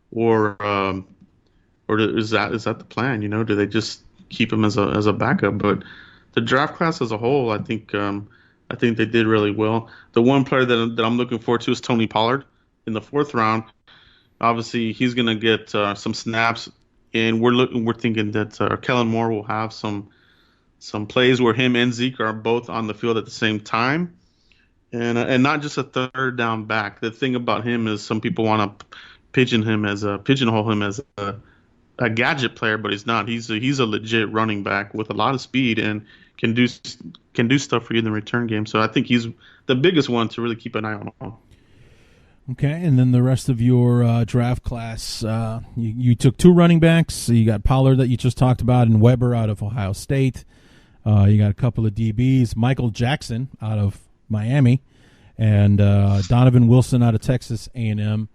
or is that the plan? Do they just keep him as a backup? But the draft class as a whole, I think they did really well. The one player that I'm looking forward to is Tony Pollard in the 4th round. Obviously, he's going to get some snaps, and we're thinking that Kellen Moore will have some plays where him and Zeke are both on the field at the same time. And not just a third down back. The thing about him is some people want to pigeonhole him as a gadget player, but he's not. He's a legit running back with a lot of speed and can do stuff for you in the return game. So I think he's the biggest one to really keep an eye on. Okay, and then the rest of your draft class, you took 2 running backs. So you got Pollard that you just talked about and Weber out of Ohio State. You got a couple of DBs, Michael Jackson out of Miami, and Donovan Wilson out of Texas A&M.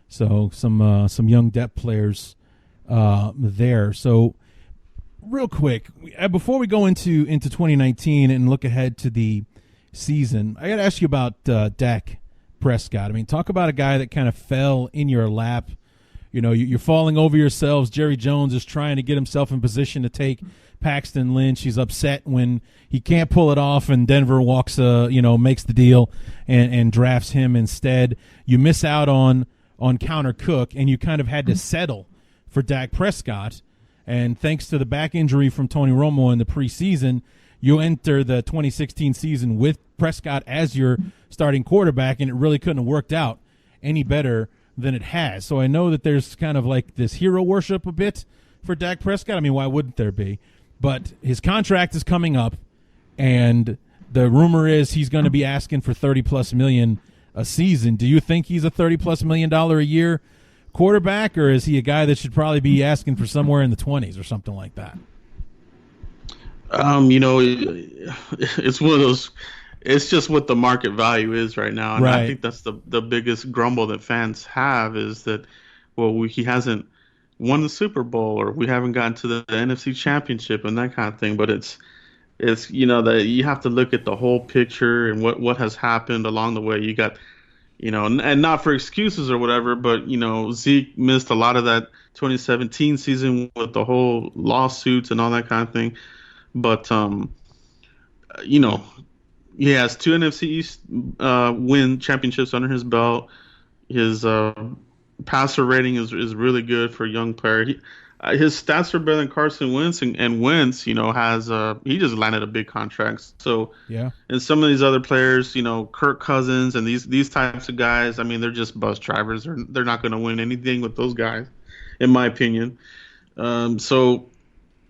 So some young depth players there. So real quick, before we go into 2019 and look ahead to the season, I got to ask you about Dak Prescott. I mean, talk about a guy that kind of fell in your lap. You're falling over yourselves. Jerry Jones is trying to get himself in position to take Paxton Lynch. He's upset when he can't pull it off, and Denver makes the deal and drafts him instead. You miss out on Counter Cook, and you kind of had to settle for Dak Prescott. And thanks to the back injury from Tony Romo in the preseason, you enter the 2016 season with Prescott as your starting quarterback, and it really couldn't have worked out any better than it has. So I know that there's kind of like this hero worship a bit for Dak Prescott. I mean, why wouldn't there be? But his contract is coming up, and the rumor is he's going to be asking for $30+ million a season. Do you think he's a $30+ million a year quarterback, or is he a guy that should probably be asking for somewhere in the 20s or something like that? It's one of those. It's just what the market value is right now, and I Right. think that's the biggest grumble that fans have is that, well, he hasn't won the Super Bowl, or we haven't gotten to the NFC Championship and that kind of thing. But it's that you have to look at the whole picture and what has happened along the way. You got and not for excuses or whatever, but Zeke missed a lot of that 2017 season with the whole lawsuits and all that kind of thing. But you know, he has two NFC East win championships under his belt. His passer rating is really good for a young player. His stats are better than Carson Wentz, and Wentz, has he just landed a big contract. So, Yeah. and some of these other players, Kirk Cousins and these types of guys, I mean, they're just bus drivers. They're not going to win anything with those guys, in my opinion. So,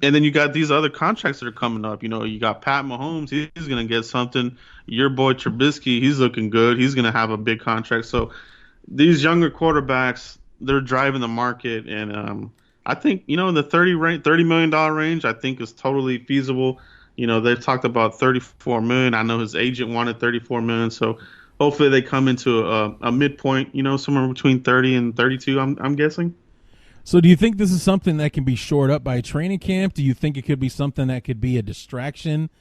and then you got these other contracts that are coming up. You got Pat Mahomes. He's going to get something. Your boy Trubisky, he's looking good. He's going to have a big contract. So these younger quarterbacks, they're driving the market. And I think, the $30 million range, I think is totally feasible. They've talked about 34 million. I know his agent wanted 34 million. So hopefully they come into a midpoint, somewhere between 30 and 32, I'm guessing. So do you think this is something that can be shored up by training camp? Do you think it could be something that could be a distraction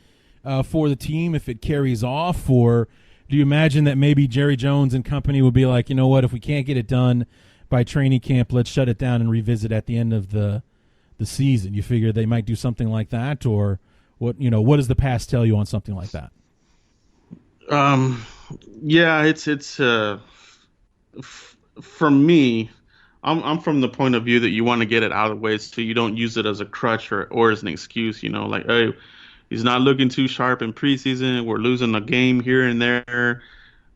for the team if it carries off? Or do you imagine that maybe Jerry Jones and company would be like, you know what, if we can't get it done by training camp, let's shut it down and revisit at the end of the season? You figure they might do something like that? Or what does the past tell you on something like that? Yeah, it's for me, I'm from the point of view that you want to get it out of the way so you don't use it as a crutch or as an excuse, like, hey, he's not looking too sharp in preseason. We're losing a game here and there,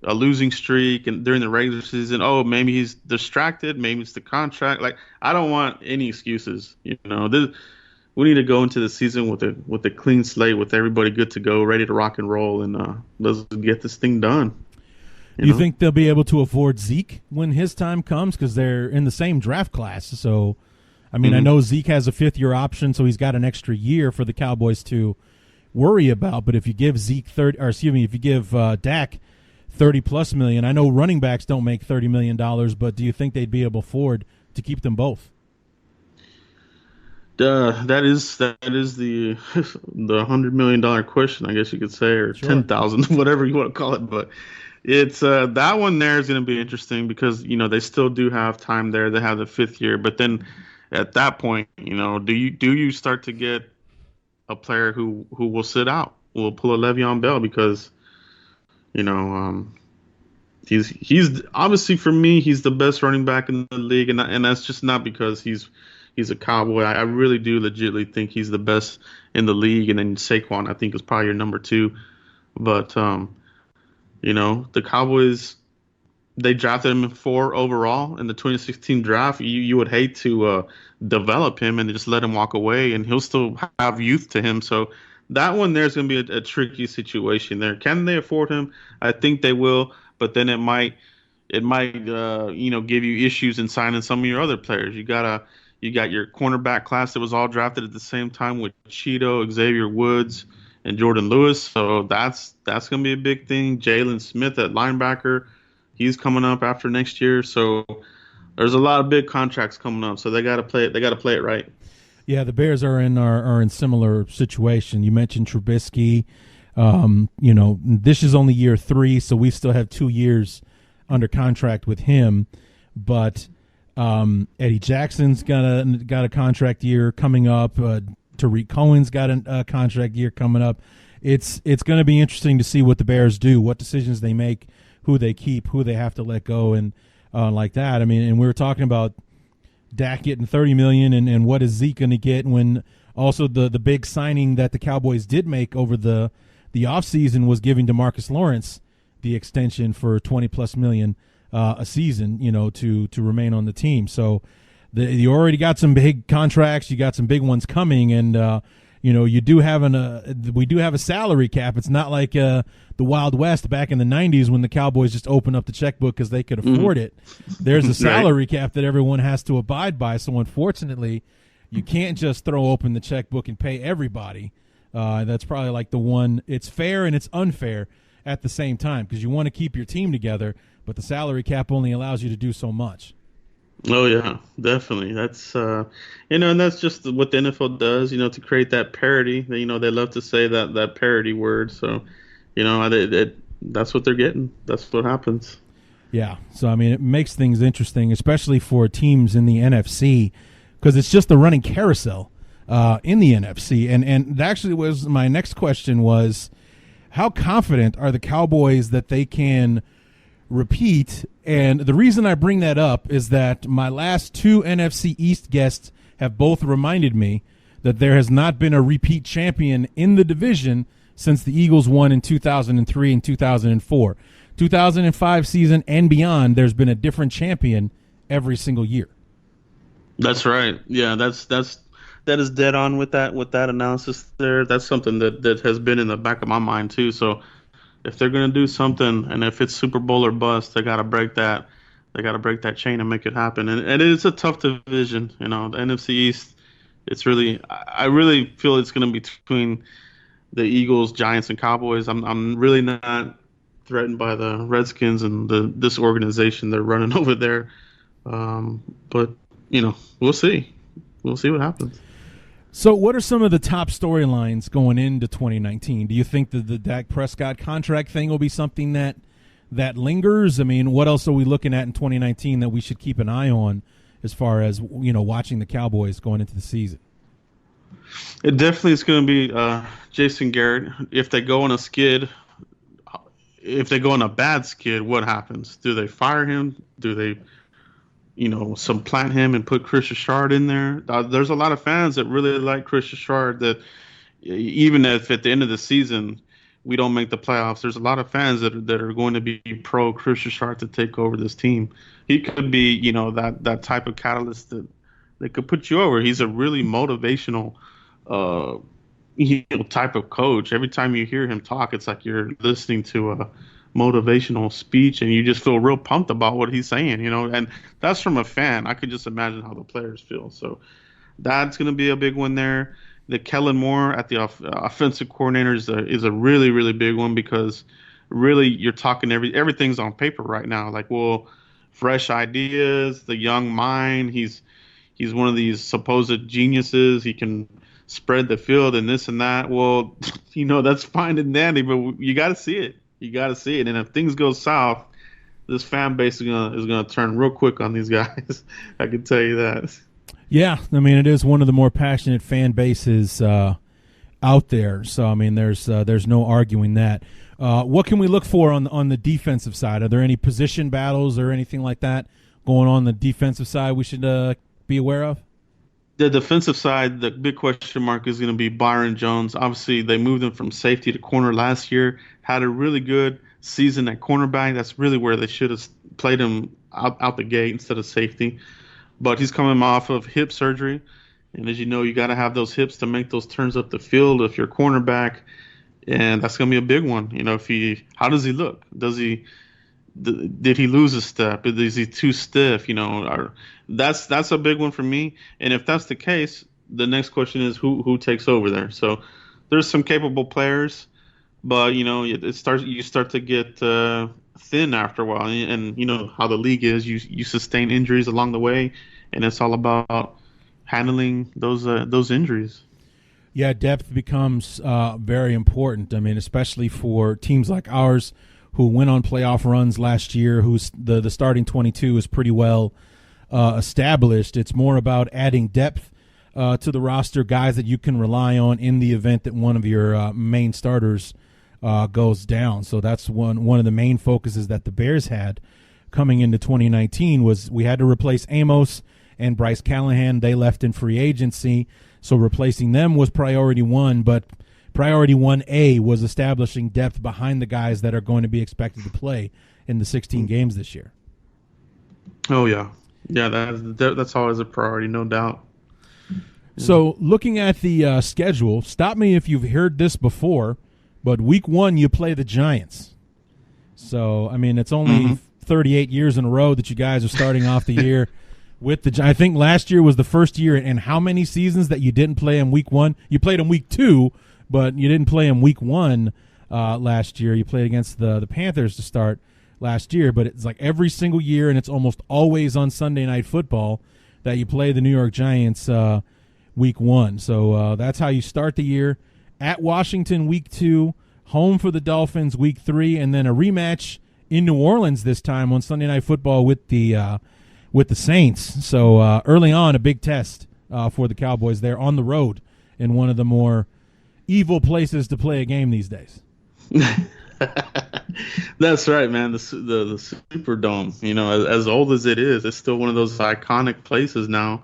a losing streak, and during the regular season, oh, maybe he's distracted, maybe it's the contract. Like, I don't want any excuses. We need to go into the season with a clean slate, with everybody good to go, ready to rock and roll, and let's get this thing done. Do you think they'll be able to afford Zeke when his time comes? Because they're in the same draft class. So, I mean, I know Zeke has a fifth-year option, so he's got an extra year for the Cowboys to worry about. But if you give if you give Dak $30+ million, I know running backs don't make $30 million, but do you think they'd be able to afford to keep them both? That is the the $100 million question, I guess you could say, or Sure. 10,000, whatever you want to call it. But it's that one there is going to be interesting because they still do have time there. They have the fifth year, but then at that point, do you start to get a player who will sit out, will pull a Le'Veon Bell because he's obviously, for me, he's the best running back in the league, and that's just not because he's a Cowboy. I really do legitimately think he's the best in the league, and then Saquon, I think, is probably your number two. But the Cowboys, they drafted him 4 overall in the 2016 draft. You would hate to develop him and just let him walk away, and he'll still have youth to him. So that one there's going to be a tricky situation there. Can they afford him? I think they will, but then it might give you issues in signing some of your other players. You got your cornerback class that was all drafted at the same time with Cheeto, Xavier Woods, and Jordan Lewis. So that's going to be a big thing. Jalen Smith at linebacker, he's coming up after next year. So there's a lot of big contracts coming up. So they got to play it. They got to play it right. Yeah, the Bears are in similar situation. You mentioned Trubisky. This is only year 3, so we still have 2 years under contract with him. But Eddie Jackson's got a contract year coming up. Tariq Cohen's got a contract year coming up. It's going to be interesting to see what the Bears do, what decisions they make, who they keep, who they have to let go, and like that. I mean, and we were talking about Dak getting $30 million, and what is Zeke going to get when also the big signing that the Cowboys did make over the offseason was giving DeMarcus Lawrence the extension for $20+ million a season, to remain on the team. So you already got some big contracts, you got some big ones coming, and we do have a salary cap. It's not like the Wild West back in the 90s when the Cowboys just opened up the checkbook because they could afford it. There's a salary cap that everyone has to abide by. So unfortunately, you can't just throw open the checkbook and pay everybody. That's probably like the one. It's fair and it's unfair at the same time because you want to keep your team together, but the salary cap only allows you to do so much. Oh yeah, definitely. That's and that's just what the NFL does, to create that parity. They love to say that parity word. So, that's what they're getting. That's what happens. Yeah. So I mean, it makes things interesting, especially for teams in the NFC, because it's just a running carousel in the NFC. And actually, was my next question was, how confident are the Cowboys that they can repeat? And the reason I bring that up is that my last two NFC East guests have both reminded me that there has not been a repeat champion in the division since the Eagles won in 2003 and 2004. 2005 season and beyond, there's been a different champion every single year. That's right. Yeah, that is dead on with that analysis there. That's something that has been in the back of my mind too. So if they're going to do something, and if it's Super Bowl or bust, they got to break that. They got to break that chain and make it happen. And it's a tough division, the NFC East. It's really, I really feel it's going to be between the Eagles, Giants, and Cowboys. I'm really not threatened by the Redskins and this organization they're running over there. But we'll see. We'll see what happens. So what are some of the top storylines going into 2019? Do you think that the Dak Prescott contract thing will be something that lingers? I mean, what else are we looking at in 2019 that we should keep an eye on as far as, watching the Cowboys going into the season? It definitely is going to be Jason Garrett. If they go on a skid, if they go on a bad skid, what happens? Do they fire him? Do they supplant him and put Chris Richard in there? There's a lot of fans that really like Chris Richard, that even if at the end of the season we don't make the playoffs, there's a lot of fans that are going to be pro Chris Richard to take over this team. He could be, that type of catalyst that could put you over. He's a really motivational type of coach. Every time you hear him talk, it's like you're listening to a motivational speech, and you just feel real pumped about what he's saying, and that's from a fan. I could just imagine how the players feel. So that's going to be a big one there. The Kellen Moore at the offensive coordinator is a really, really big one, because really you're talking everything's on paper right now. Like, well, fresh ideas, the young mind. He's one of these supposed geniuses. He can spread the field and this and that. Well, that's fine and dandy, but you got to see it. You got to see it. And if things go south, this fan base is gonna turn real quick on these guys. I can tell you that. Yeah, I mean, it is one of the more passionate fan bases out there. So I mean, there's no arguing that. What can we look for on the defensive side? Are there any position battles or anything like that going on the defensive side we should be aware of? The defensive side, the big question mark is going to be Byron Jones. Obviously, they moved him from safety to corner last year, had a really good season at cornerback. That's really where they should have played him out the gate instead of safety. But he's coming off of hip surgery. And as you know, you got to have those hips to make those turns up the field if you're cornerback. And that's going to be a big one. How does he look? Did he lose a step? Is he too stiff? That's a big one for me. And if that's the case, the next question is who takes over there. So there's some capable players, but you start to get thin after a while. And how the league is. You sustain injuries along the way, and it's all about handling those injuries. Yeah, depth becomes very important. I mean, especially for teams like ours, who went on playoff runs last year, who's the starting 22 is pretty well established. It's more about adding depth to the roster, guys that you can rely on in the event that one of your main starters goes down. So that's one of the main focuses that the Bears had coming into 2019 was we had to replace Amos and Bryce Callahan. They left in free agency, so replacing them was priority one, but Priority 1A was establishing depth behind the guys that are going to be expected to play in the 16 games this year. Oh, yeah. Yeah, that's always a priority, no doubt. So looking at the schedule, stop me if you've heard this before, but week 1 you play the Giants. So, I mean, it's only 38 years in a row that you guys are starting off the year with the Giants. I think last year was the first year in how many seasons that you didn't play in week 1? You played in week 2, but you didn't play them week 1 last year. You played against the Panthers to start last year, but it's like every single year, and it's almost always on Sunday Night Football that you play the New York Giants week 1. So that's how you start the year. At Washington week 2, home for the Dolphins week 3, and then a rematch in New Orleans this time on Sunday Night Football with the Saints. So early on, a big test for the Cowboys. They're on the road in one of the more evil places to play a game these days. That's right, man. The Superdome, as old as it is, it's still one of those iconic places now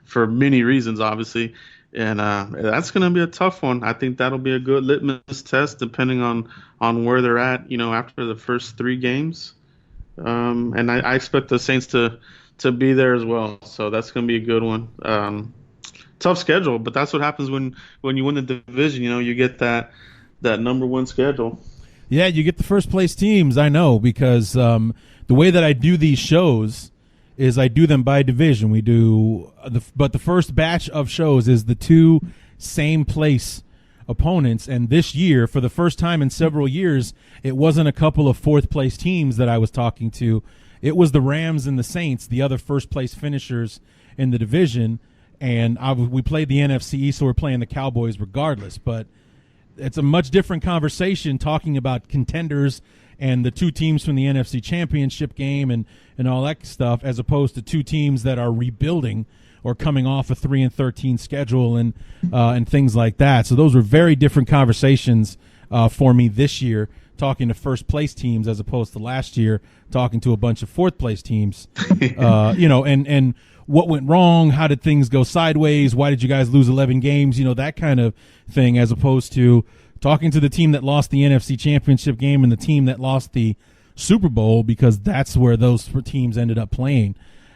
for many reasons, obviously. And that's going to be a tough one. I think that'll be a good litmus test depending on where they're at, after the first 3 games. And I expect the Saints to be there as well. So that's going to be a good one. Tough schedule, but that's what happens when you win the division. You get that number 1 schedule. Yeah, you get the first place teams, I know, because the way that I do these shows is I do them by division. We do, but the first batch of shows is the 2 same place opponents. And this year, for the first time in several years, it wasn't a couple of 4th place teams that I was talking to. It was the Rams and the Saints, the other first place finishers in the division. And we played the NFC East, so we're playing the Cowboys regardless. But it's a much different conversation talking about contenders and the 2 teams from the NFC Championship game and all that stuff, as opposed to 2 teams that are rebuilding or coming off a 3-13 schedule and things like that. So those were very different conversations for me this year, talking to first place teams as opposed to last year talking to a bunch of 4th place teams. And what went wrong? How did things go sideways? Why did you guys lose 11 games? That kind of thing, as opposed to talking to the team that lost the NFC Championship game and the team that lost the Super Bowl, because that's where those teams ended up playing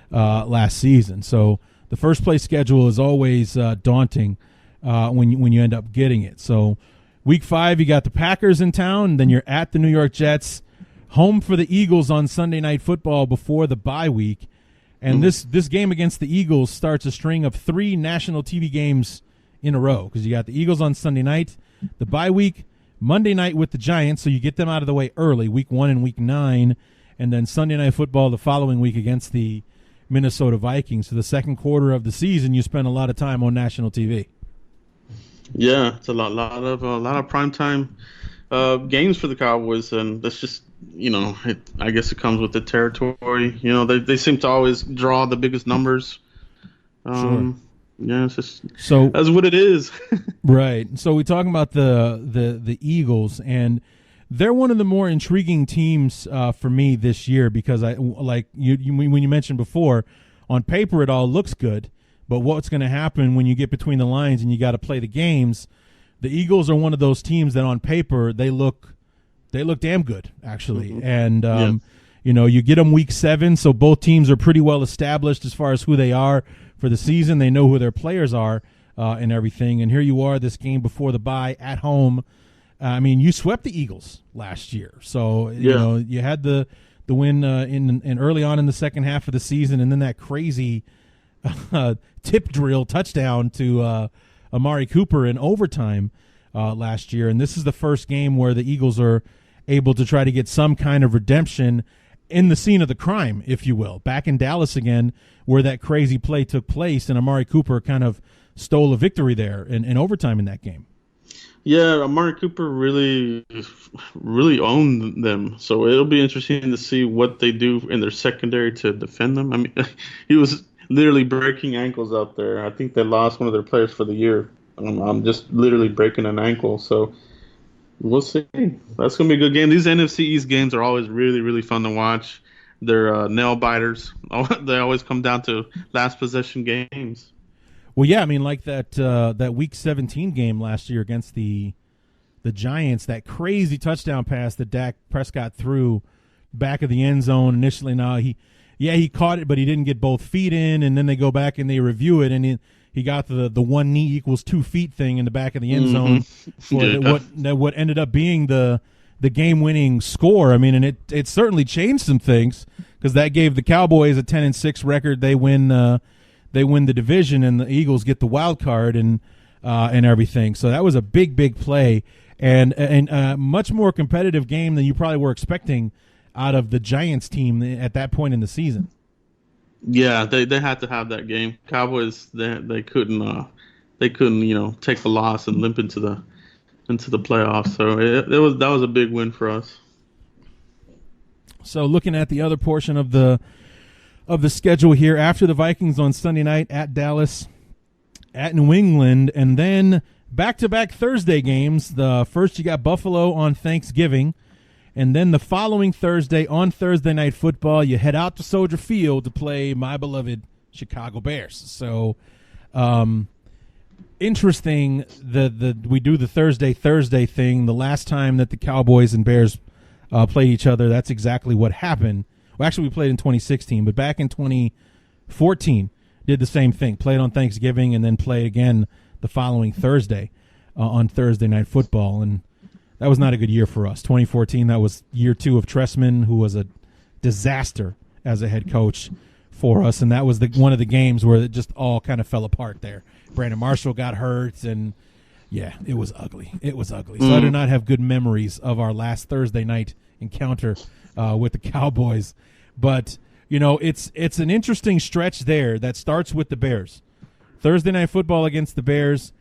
last season. So the first place schedule is always daunting when you end up getting it. So week 5, you got the Packers in town, and then you're at the New York Jets, home for the Eagles on Sunday Night Football before the bye week. And this game against the Eagles starts a string of 3 national TV games in a row, because you got the Eagles on Sunday night, the bye week, Monday night with the Giants, so you get them out of the way early, week 1 and week 9, and then Sunday Night Football the following week against the Minnesota Vikings. So the second quarter of the season, you spend a lot of time on national TV. Yeah, it's a lot of primetime games for the Cowboys, and that's just, I guess it comes with the territory. They seem to always draw the biggest numbers. Sure. Yeah, it's just that's what it is. Right. So we're talking about the Eagles, and they're one of the more intriguing teams for me this year, because when you mentioned before, on paper it all looks good, but what's going to happen when you get between the lines and you got to play the games? The Eagles are one of those teams that on paper they look damn good, actually. Mm-hmm. And you get them week 7, so both teams are pretty well established as far as who they are for the season. They know who their players are and everything. And here you are, this game before the bye at home. You swept the Eagles last year, so you had the win in early on in the second half of the season, and then that crazy tip drill touchdown to Amari Cooper in overtime last year. And this is the first game where the Eagles are able to try to get some kind of redemption in the scene of the crime, if you will, back in Dallas again, where that crazy play took place, and Amari Cooper kind of stole a victory there in overtime in that game. Yeah, Amari Cooper really owned them, so it'll be interesting to see what they do in their secondary to defend them. He was literally breaking ankles out there. I think they lost one of their players for the year. I'm just literally breaking an ankle, so we'll see. That's going to be a good game. These NFC East games are always really, really fun to watch. They're nail biters. They always come down to last possession games. Well, yeah, like that Week 17 game last year against the Giants, that crazy touchdown pass that Dak Prescott threw back of the end zone initially. Now he caught it, but he didn't get both feet in, and then they go back and they review it, and he got the 1 knee equals 2 feet thing in the back of the end zone for what ended up being the game-winning score. And it certainly changed some things, because that gave the Cowboys a 10-6 record. They win the division, and the Eagles get the wild card. And and everything. So that was a big play and a much more competitive game than you probably were expecting out of the Giants team at that point in the season. Yeah, they had to have that game. Cowboys they couldn't take the loss and limp into the playoffs. So that was a big win for us. So looking at the other portion of the schedule here, after the Vikings on Sunday night at Dallas, at New England, and then back-to-back Thursday games. The first you got Buffalo on Thanksgiving, and then the following Thursday on Thursday Night Football, you head out to Soldier Field to play my beloved Chicago Bears. So interesting we do the Thursday thing. The last time that the Cowboys and Bears played each other, that's exactly what happened. Well, actually, we played in 2016, but back in 2014, did the same thing. Played on Thanksgiving and then played again the following Thursday on Thursday Night Football, and that was not a good year for us. 2014, that was year 2 of Tressman, who was a disaster as a head coach for us, and that was one of the games where it just all kind of fell apart there. Brandon Marshall got hurt, and yeah, it was ugly. So I do not have good memories of our last Thursday night encounter with the Cowboys. But, it's an interesting stretch there that starts with the Bears. Thursday Night Football against the Bears.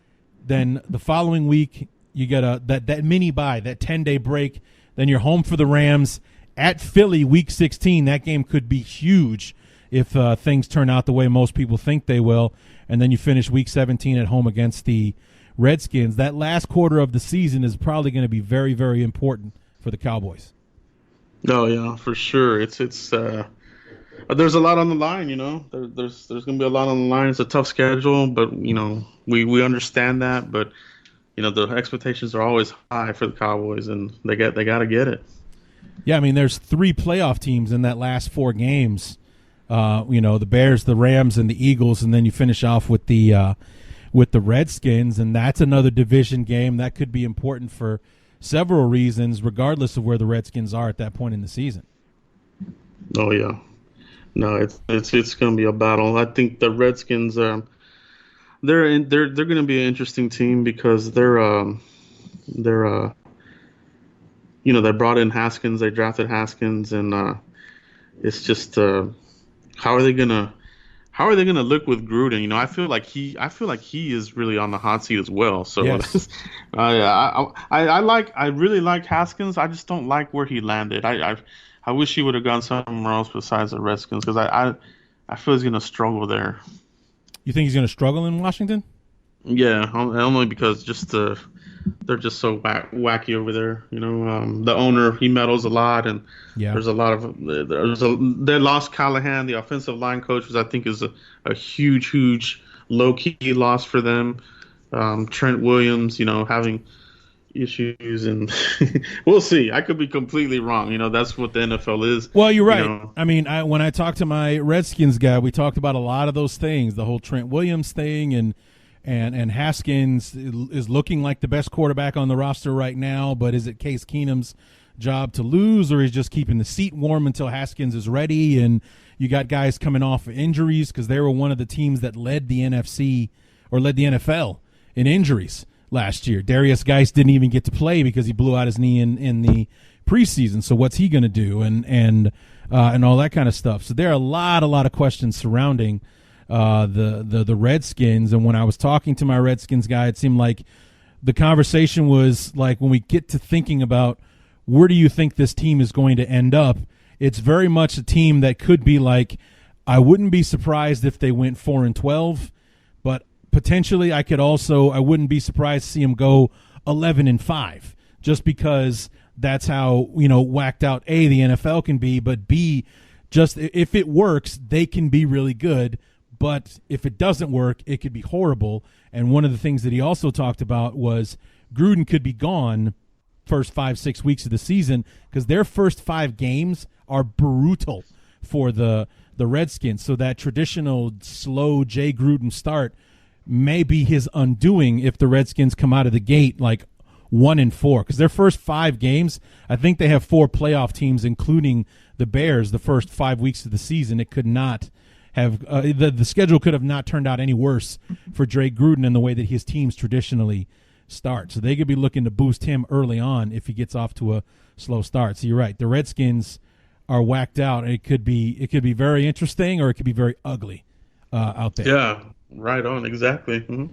Then the following week, you get that mini bye, that 10-day break. Then you're home for the Rams at Philly week 16. That game could be huge if things turn out the way most people think they will. And then you finish week 17 at home against the Redskins. That last quarter of the season is probably going to be very, very important for the Cowboys. Oh yeah, for sure. It's there's a lot on the line. There's going to be a lot on the line. It's a tough schedule, but we understand that. But the expectations are always high for the Cowboys, and they got to get it. Yeah, I mean, there's 3 playoff teams in that last 4 games. The Bears, the Rams, and the Eagles, and then you finish off with the Redskins, and that's another division game that could be important for several reasons, regardless of where the Redskins are at that point in the season. Oh yeah, no, it's going to be a battle. I think the Redskins, they're going to be an interesting team because they brought in Haskins, they drafted Haskins, and it's just how are they gonna look with Gruden? I feel like he is really on the hot seat as well. So yes. I really like Haskins. I just don't like where he landed. I wish he would have gone somewhere else besides the Redskins because I feel he's gonna struggle there. You think he's gonna struggle in Washington? Yeah, only because they're just so wacky over there. The owner, he meddles a lot, and there's a lot of they lost Callahan, the offensive line coach, which I think is a huge low key loss for them. Trent Williams, having issues, and we'll see. I could be completely wrong. That's what the NFL is. Well, you're right. I mean, when I talked to my Redskins guy, we talked about a lot of those things, the whole Trent Williams thing, and Haskins is looking like the best quarterback on the roster right now, but is it Case Keenum's job to lose, or is just keeping the seat warm until Haskins is ready? And you got guys coming off of injuries because they were one of the teams that led the NFL in injuries last year. Darius Geis didn't even get to play because he blew out his knee in the preseason. So what's he going to do? And all that kind of stuff. So there are a lot of questions surrounding the Redskins. And when I was talking to my Redskins guy, it seemed like the conversation was like, when we get to thinking about where do you think this team is going to end up, it's very much a team that could be like, I wouldn't be surprised if they went 4-12, but potentially I wouldn't be surprised to see them go 11-5, just because that's how, whacked out A, the NFL can be, but B, just if it works, they can be really good. But if it doesn't work, it could be horrible. And one of the things that he also talked about was Gruden could be gone first 5-6 weeks of the season because their first 5 games are brutal for the Redskins. So that traditional slow Jay Gruden start may be his undoing if the Redskins come out of the gate like 1-4, because their first 5 games, I think they have 4 playoff teams, including the Bears, the first 5 weeks of the season. It could not have the schedule could have not turned out any worse for Drake Gruden in the way that his teams traditionally start. So they could be looking to boost him early on if he gets off to a slow start. So you're right. The Redskins are whacked out, and it could be very interesting or it could be very ugly out there. Yeah, right on. Exactly. Mm-hmm.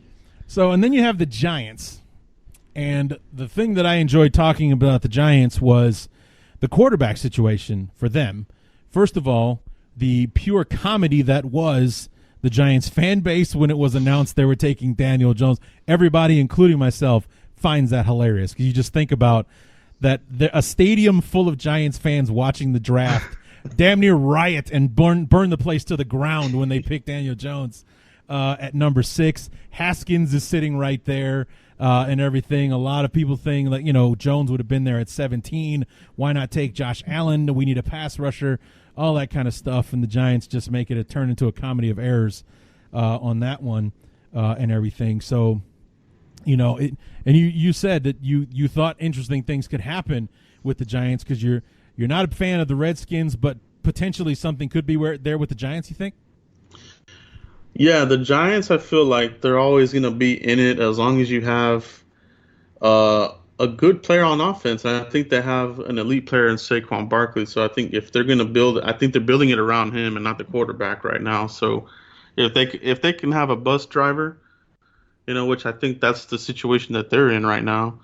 So, and then you have the Giants. And the thing that I enjoyed talking about the Giants was the quarterback situation for them. First of all, the pure comedy that was the Giants fan base when it was announced they were taking Daniel Jones. Everybody, including myself, finds that hilarious because you just think about that a stadium full of Giants fans watching the draft damn near riot and burn the place to the ground when they pick Daniel Jones at number 6. Haskins is sitting right there and everything. A lot of people think that, Jones would have been there at 17. Why not take Josh Allen? We need a pass rusher, all that kind of stuff. And the Giants just make it turn into a comedy of errors on that one and everything. So, you said that you thought interesting things could happen with the Giants because you're not a fan of the Redskins, but potentially something could be there with the Giants, you think? Yeah, the Giants, I feel like they're always going to be in it as long as you have a good player on offense. And I think they have an elite player in Saquon Barkley. So I think if they're going to build, I think they're building it around him and not the quarterback right now. So if they can have a bus driver, which I think that's the situation that they're in right now.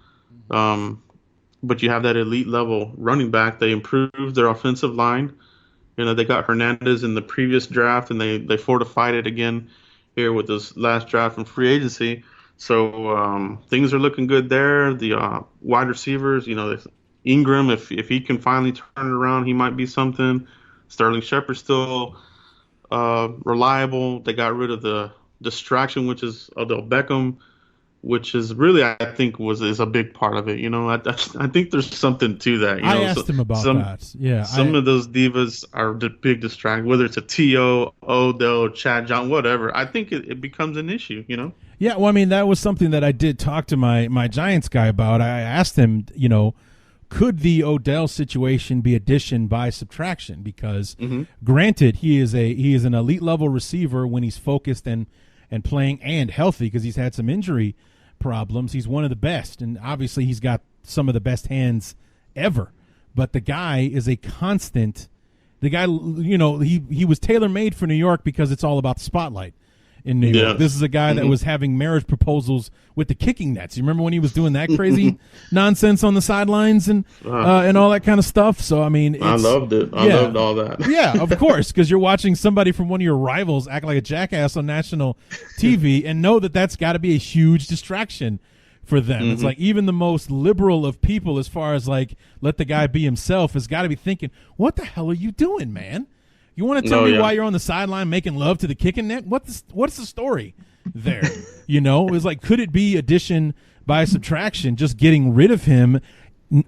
But you have that elite level running back. They improved their offensive line. They got Hernandez in the previous draft, and they fortified it again here with this last draft from free agency. So things are looking good there. The wide receivers, Ingram, if he can finally turn it around, he might be something. Sterling Shepard's still reliable. They got rid of the distraction, which is Odell Beckham, which is really, I think, is a big part of it. I think there's something to that. I asked him about that. Yeah, some of those divas are the big distraction, whether it's a T.O., Odell, Chad John, whatever. I think it becomes an issue, Yeah, well, I mean, that was something that I did talk to my Giants guy about. I asked him, could the Odell situation be addition by subtraction? Because granted, he is an elite level receiver when he's focused and playing and healthy because he's had some injury problems. He's one of the best, and obviously he's got some of the best hands ever. But the guy is a constant. The guy, he was tailor-made for New York because it's all about the spotlight in New York. This is a guy that was having marriage proposals with the kicking nets. You remember when he was doing that crazy nonsense on the sidelines and all that kind of stuff? So, I mean, I loved it. I loved all that. Yeah, of course, because you're watching somebody from one of your rivals act like a jackass on national TV and know that that's got to be a huge distraction for them. It's like even the most liberal of people, as far as like let the guy be himself, has got to be thinking, what the hell are you doing, man? You want to tell me why you're on the sideline making love to the kicking net? What's the story there? It's like, could it be addition by subtraction? Just getting rid of him,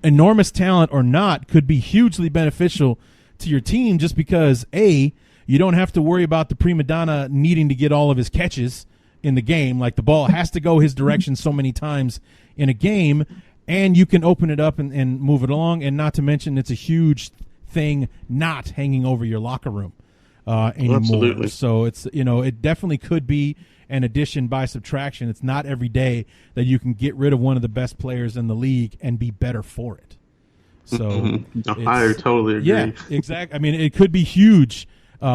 enormous talent or not, could be hugely beneficial to your team just because, A, you don't have to worry about the prima donna needing to get all of his catches in the game. Like the ball has to go his direction so many times in a game, and you can open it up and move it along. And not to mention, it's a huge thing not hanging over your locker room anymore. Absolutely. So it's it definitely could be an addition by subtraction. It's not every day that you can get rid of one of the best players in the league and be better for it. So I totally agree. Yeah, exactly. I mean, it could be huge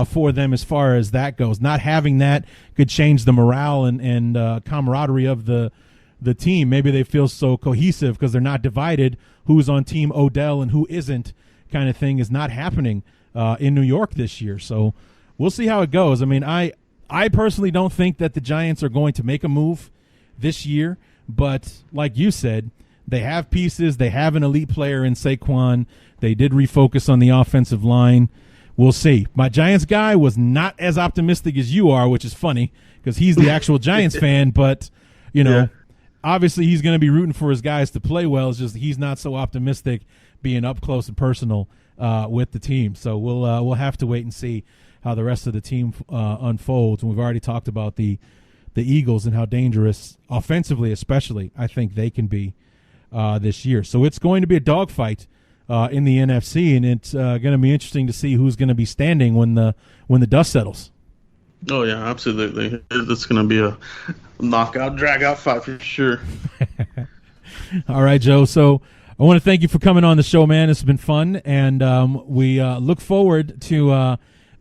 for them as far as that goes. Not having that could change the morale and camaraderie of the team. Maybe they feel so cohesive because they're not divided. Who's on team Odell and who isn't? Kind of thing is not happening in New York this year. So we'll see how it goes. I mean, I personally don't think that the Giants are going to make a move this year, but like you said, they have pieces. They have an elite player in Saquon. They did refocus on the offensive line. We'll see. My Giants guy was not as optimistic as you are, which is funny because he's the actual Giants fan, but obviously he's going to be rooting for his guys to play well. It's just he's not so optimistic being up close and personal with the team. So we'll have to wait and see how the rest of the team unfolds. And we've already talked about the Eagles and how dangerous, offensively especially, I think they can be this year. So it's going to be a dogfight in the NFC, and it's going to be interesting to see who's going to be standing when the dust settles. Oh yeah, absolutely. It's going to be a knockout, drag out fight for sure. All right, Joe. So I want to thank you for coming on the show, man. It's been fun, and we look forward to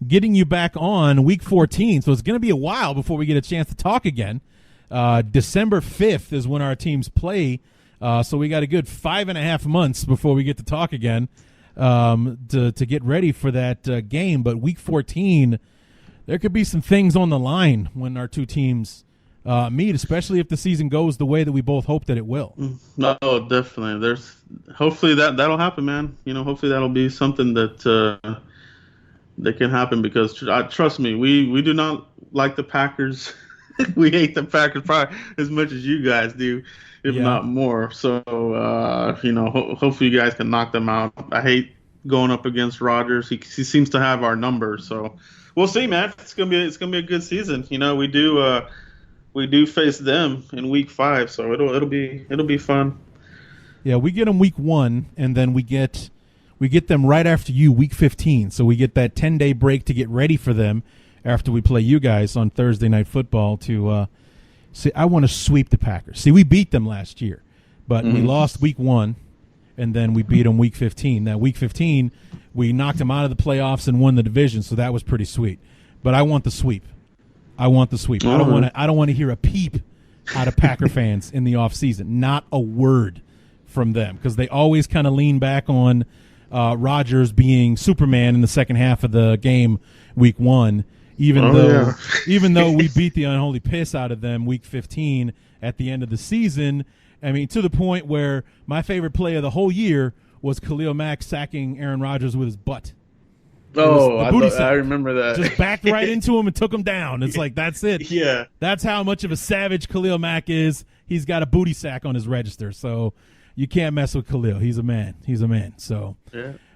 getting you back on Week 14. So it's going to be a while before we get a chance to talk again. December 5th is when our teams play, so we got a good 5.5 months before we get to talk again to get ready for that game. But Week 14, there could be some things on the line when our two teams meet, especially if the season goes the way that we both hope that it will. No, definitely. There's hopefully that'll happen, man. Hopefully that'll be something that can happen because trust me, we do not like the Packers. We hate the Packers probably as much as you guys do, if not more. So hopefully you guys can knock them out. I hate going up against Rodgers. He seems to have our number, so we'll see, man. It's gonna be a good season. We do face them in Week 5, so it'll be fun. Yeah, we get them Week 1, and then we get them right after you, Week 15. So we get that 10-day break to get ready for them after we play you guys on Thursday Night Football. To see, I want to sweep the Packers. See, we beat them last year, but we lost Week 1, and then we beat them Week 15. Now, Week 15, we knocked them out of the playoffs and won the division, so that was pretty sweet. But I want the sweep. I want the sweep. I don't want to hear a peep out of Packer fans in the offseason. Not a word from them, because they always kind of lean back on Rodgers being Superman in the second half of the game, Week 1. Even though we beat the unholy piss out of them Week 15 at the end of the season. I mean, to the point where my favorite play of the whole year was Khalil Mack sacking Aaron Rodgers with his butt. I remember that. Just backed right into him and took him down. It's like, that's it. Yeah. That's how much of a savage Khalil Mack is. He's got a booty sack on his register, so you can't mess with Khalil. He's a man. So,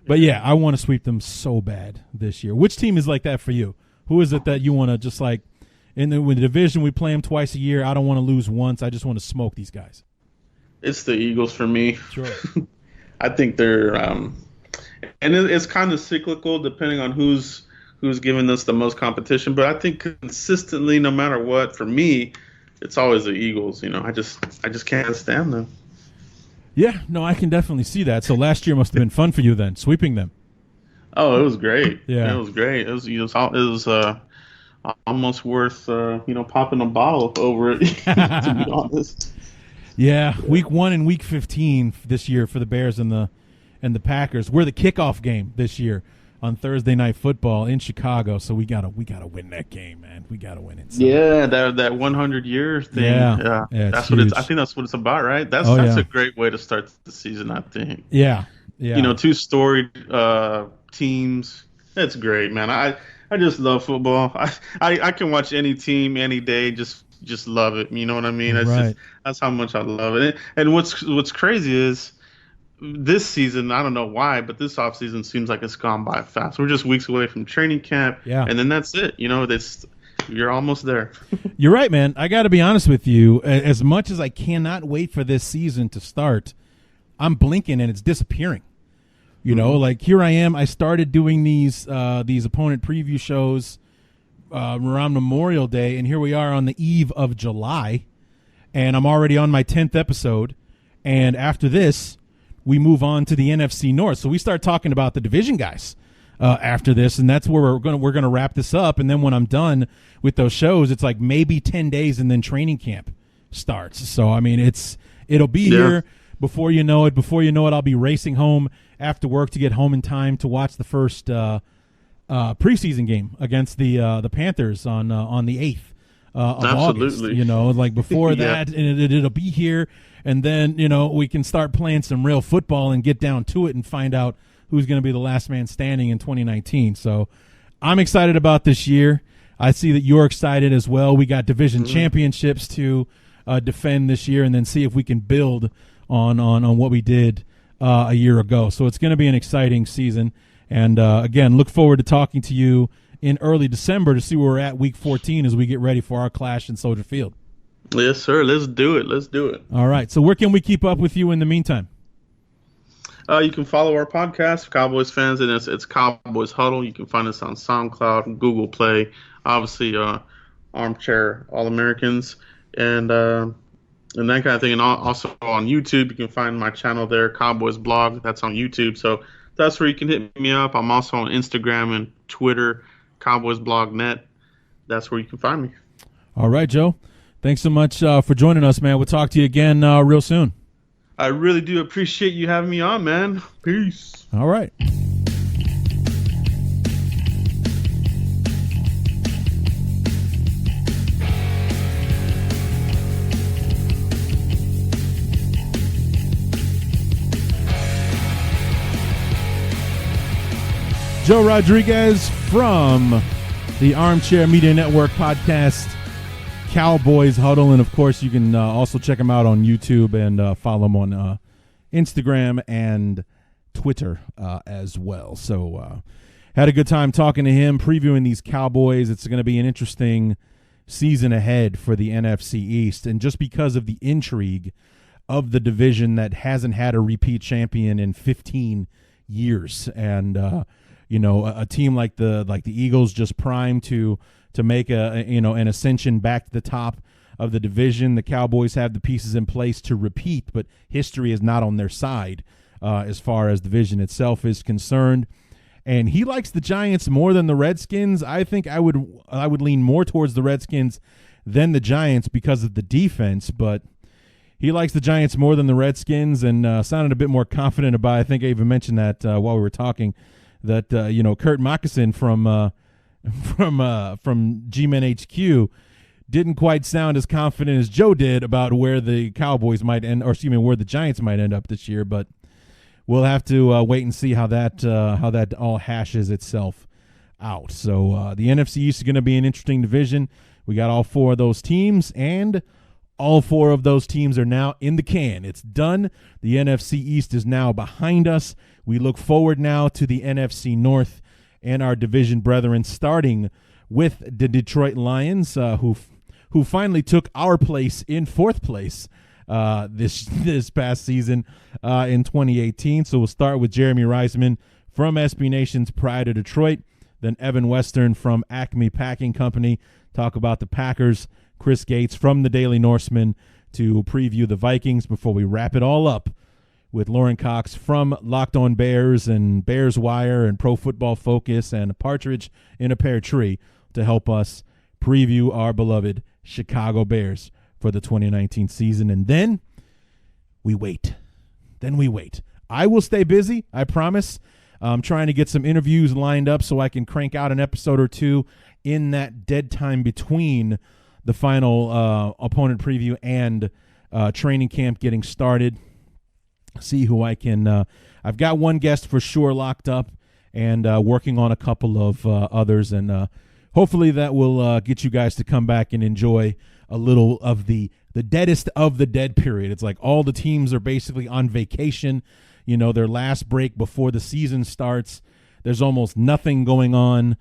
but yeah, I want to sweep them so bad this year. Which team is like that for you? Who is it that you want to just like in the division? We play them twice a year. I don't want to lose once. I just want to smoke these guys. It's the Eagles for me. Sure. I think they're and it's kind of cyclical depending on who's giving us the most competition. But I think consistently, no matter what, for me, it's always the Eagles. I just can't stand them. Yeah, no, I can definitely see that. So last year must have been fun for you then, sweeping them. Oh, it was great. Yeah, it was great. It was almost worth popping a bottle over it. To be honest. Yeah, Week 1 and Week 15 this year for the Bears and the Packers. We're the kickoff game this year on Thursday Night Football in Chicago. So we gotta win that game, man. We gotta win it. So. Yeah, that 100 years thing. Yeah, that's huge. I think that's what it's about, right? That's a great way to start the season, I think. Yeah. Two storied teams. That's great, man. I just love football. I can watch any team any day. Just love it. You know what I mean? That's how much I love it. And what's crazy is this season, I don't know why, but this offseason seems like it's gone by fast. We're just weeks away from training camp, and then that's it. You're almost there. You're right, man. I got to be honest with you. As much as I cannot wait for this season to start, I'm blinking and it's disappearing. Like here I am. I started doing these opponent preview shows around Memorial Day, and here we are on the eve of July, and I'm already on my 10th episode. And after this, we move on to the NFC North. So we start talking about the division guys after this, and that's where we're gonna wrap this up. And then when I'm done with those shows, it's like maybe 10 days, and then training camp starts. So I mean, it'll be here before you know it. Before you know it, I'll be racing home after work to get home in time to watch the first preseason game against the Panthers on the 8th of Absolutely. August. Like before that, and it'll be here. And then, we can start playing some real football and get down to it and find out who's going to be the last man standing in 2019. So I'm excited about this year. I see that you're excited as well. We got division championships to defend this year, and then see if we can build on what we did a year ago. So it's going to be an exciting season. And, again, look forward to talking to you in early December to see where we're at Week 14 as we get ready for our clash in Soldier Field. Yes, sir. Let's do it. All right. So where can we keep up with you in the meantime? You can follow our podcast, Cowboys fans, and it's Cowboys Huddle. You can find us on SoundCloud, Google Play, obviously armchair All-Americans, and that kind of thing. And also on YouTube, you can find my channel there, Cowboys Blog. That's on YouTube. So that's where you can hit me up. I'm also on Instagram and Twitter, Cowboys Blog Net. That's where you can find me. All right, Joe. Thanks so much for joining us, man. We'll talk to you again real soon. I really do appreciate you having me on, man. Peace. All right. Joe Rodriguez from the Armchair Media Network podcast, Cowboys Huddle. And, of course, you can also check him out on YouTube and follow him on Instagram and Twitter as well. So had a good time talking to him, previewing these Cowboys. It's going to be an interesting season ahead for the NFC East. And just because of the intrigue of the division that hasn't had a repeat champion in 15 years. And, a team like the Eagles just primed to make an ascension back to the top of the division. The Cowboys have the pieces in place to repeat, but history is not on their side as far as the division itself is concerned. And he likes the Giants more than the Redskins. I think I would lean more towards the Redskins than the Giants because of the defense, but he likes the Giants more than the Redskins and sounded a bit more confident about it. I think I even mentioned that while we were talking, that Kurt Moccasin from G-Men HQ didn't quite sound as confident as Joe did about where the Cowboys might end, or where the Giants might end up this year. But we'll have to wait and see how that all hashes itself out. So the NFC East is going to be an interesting division. We got all four of those teams, and all four of those teams are now in the can. It's done. The NFC East is now behind us. We look forward now to the NFC North and our division brethren, starting with the Detroit Lions, who finally took our place in fourth place this past season in 2018. So we'll start with Jeremy Reisman from SB Nation's Pride of Detroit, then Evan Western from Acme Packing Company, talk about the Packers, Chris Gates from the Daily Norseman to preview the Vikings before we wrap it all up with Lauren Cox from Locked On Bears and Bears Wire and Pro Football Focus and a Partridge in a Pear Tree to help us preview our beloved Chicago Bears for the 2019 season. And then we wait. I will stay busy, I promise. I'm trying to get some interviews lined up so I can crank out an episode or two in that dead time between the final opponent preview and training camp getting started. See who I can I've got one guest for sure locked up and working on a couple of others, and hopefully that will get you guys to come back and enjoy a little of the deadest of the dead period. It's like all the teams are basically on vacation, their last break before the season starts. There's almost nothing going on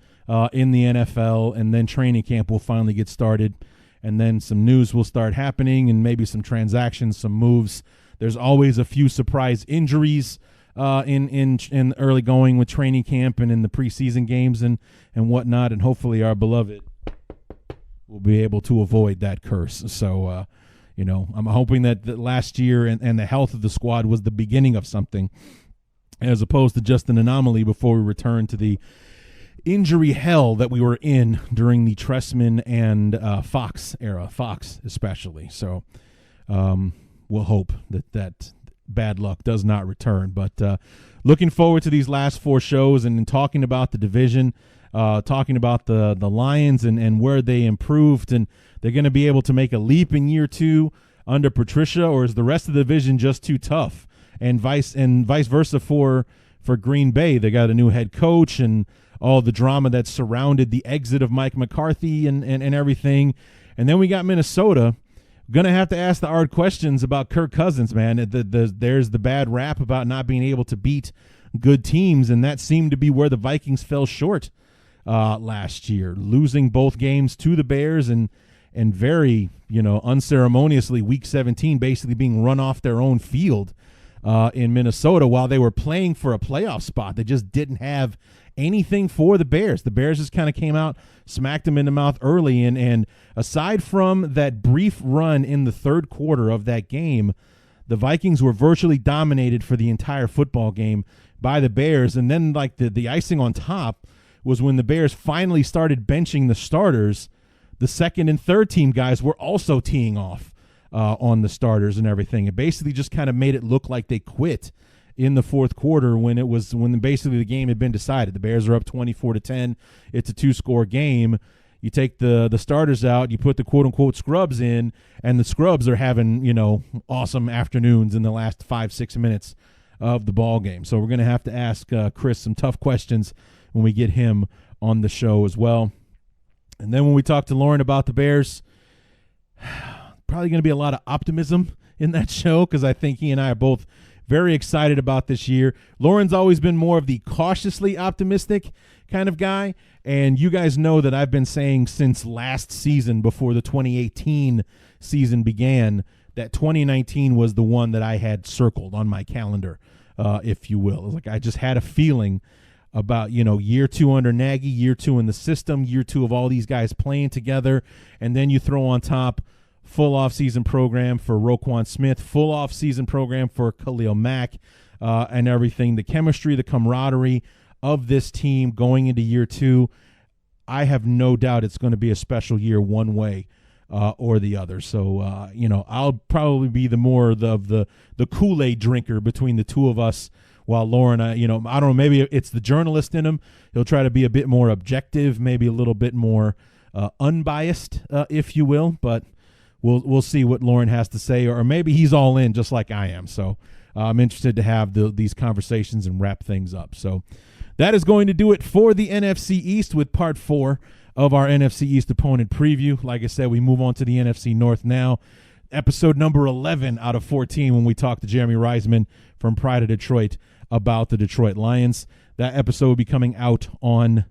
in the NFL, and then training camp will finally get started, and then some news will start happening and maybe some transactions, some moves. There's always a few surprise injuries in early going with training camp and in the preseason games and whatnot, and hopefully our beloved will be able to avoid that curse. So, I'm hoping that the last year and the health of the squad was the beginning of something as opposed to just an anomaly before we return to the injury hell that we were in during the Tressman and Fox era, Fox especially. So, we'll hope that bad luck does not return. But looking forward to these last four shows and talking about the division, talking about the Lions and where they improved, and they're going to be able to make a leap in year two under Patricia, or is the rest of the division just too tough? And vice versa for Green Bay. They got a new head coach and all the drama that surrounded the exit of Mike McCarthy and everything. And then we got Minnesota. Going to have to ask the hard questions about Kirk Cousins, man. There's the bad rap about not being able to beat good teams, and that seemed to be where the Vikings fell short last year, losing both games to the Bears and very, unceremoniously Week 17 basically being run off their own field in Minnesota while they were playing for a playoff spot. They just didn't have anything for the Bears. The Bears just kind of came out, smacked them in the mouth early, and aside from that brief run in the third quarter of that game, the Vikings were virtually dominated for the entire football game by the Bears. And then like the icing on top was when the Bears finally started benching the starters, the second and third team guys were also teeing off on the starters and everything. It basically just kind of made it look like they quit in the fourth quarter when basically the game had been decided. The Bears are up 24-10. It's a 2-score game. You take the starters out, you put the quote-unquote scrubs in, and the scrubs are having, awesome afternoons in the last 5-6 minutes of the ball game. So we're going to have to ask Chris some tough questions when we get him on the show as well. And then when we talk to Lauren about the Bears, probably going to be a lot of optimism in that show because I think he and I are both very excited about this year. Lauren's always been more of the cautiously optimistic kind of guy, and you guys know that I've been saying since last season, before the 2018 season began, that 2019 was the one that I had circled on my calendar, if you will. It was like I just had a feeling about, year 2 under Nagy, year 2 in the system, year 2 of all these guys playing together, and then you throw on top full off-season program for Roquan Smith, full off-season program for Khalil Mack, and everything. The chemistry, the camaraderie of this team going into year 2, I have no doubt it's going to be a special year one way or the other. So, I'll probably be the more of the Kool-Aid drinker between the two of us, while Lauren, I don't know, maybe it's the journalist in him. He'll try to be a bit more objective, maybe a little bit more unbiased, if you will, but We'll see what Lauren has to say, or maybe he's all in just like I am. So I'm interested to have these conversations and wrap things up. So that is going to do it for the NFC East with part 4 of our NFC East opponent preview. Like I said, we move on to the NFC North now. Episode number 11 out of 14 when we talk to Jeremy Reisman from Pride of Detroit about the Detroit Lions. That episode will be coming out on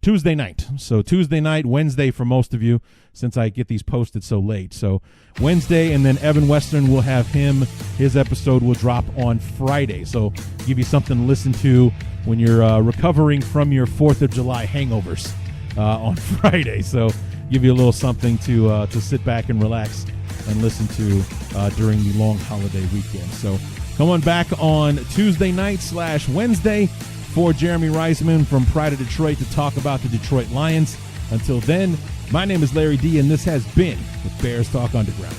Tuesday night. So Tuesday night, Wednesday for most of you, since I get these posted so late. So Wednesday, and then Evan Western will have his episode will drop on Friday. So give you something to listen to when you're recovering from your 4th of July hangovers on Friday. So give you a little something to sit back and relax and listen to during the long holiday weekend. So come on back on Tuesday night / Wednesday for Jeremy Reisman from Pride of Detroit to talk about the Detroit Lions. Until then, my name is Larry D, and this has been the Bears Talk Underground.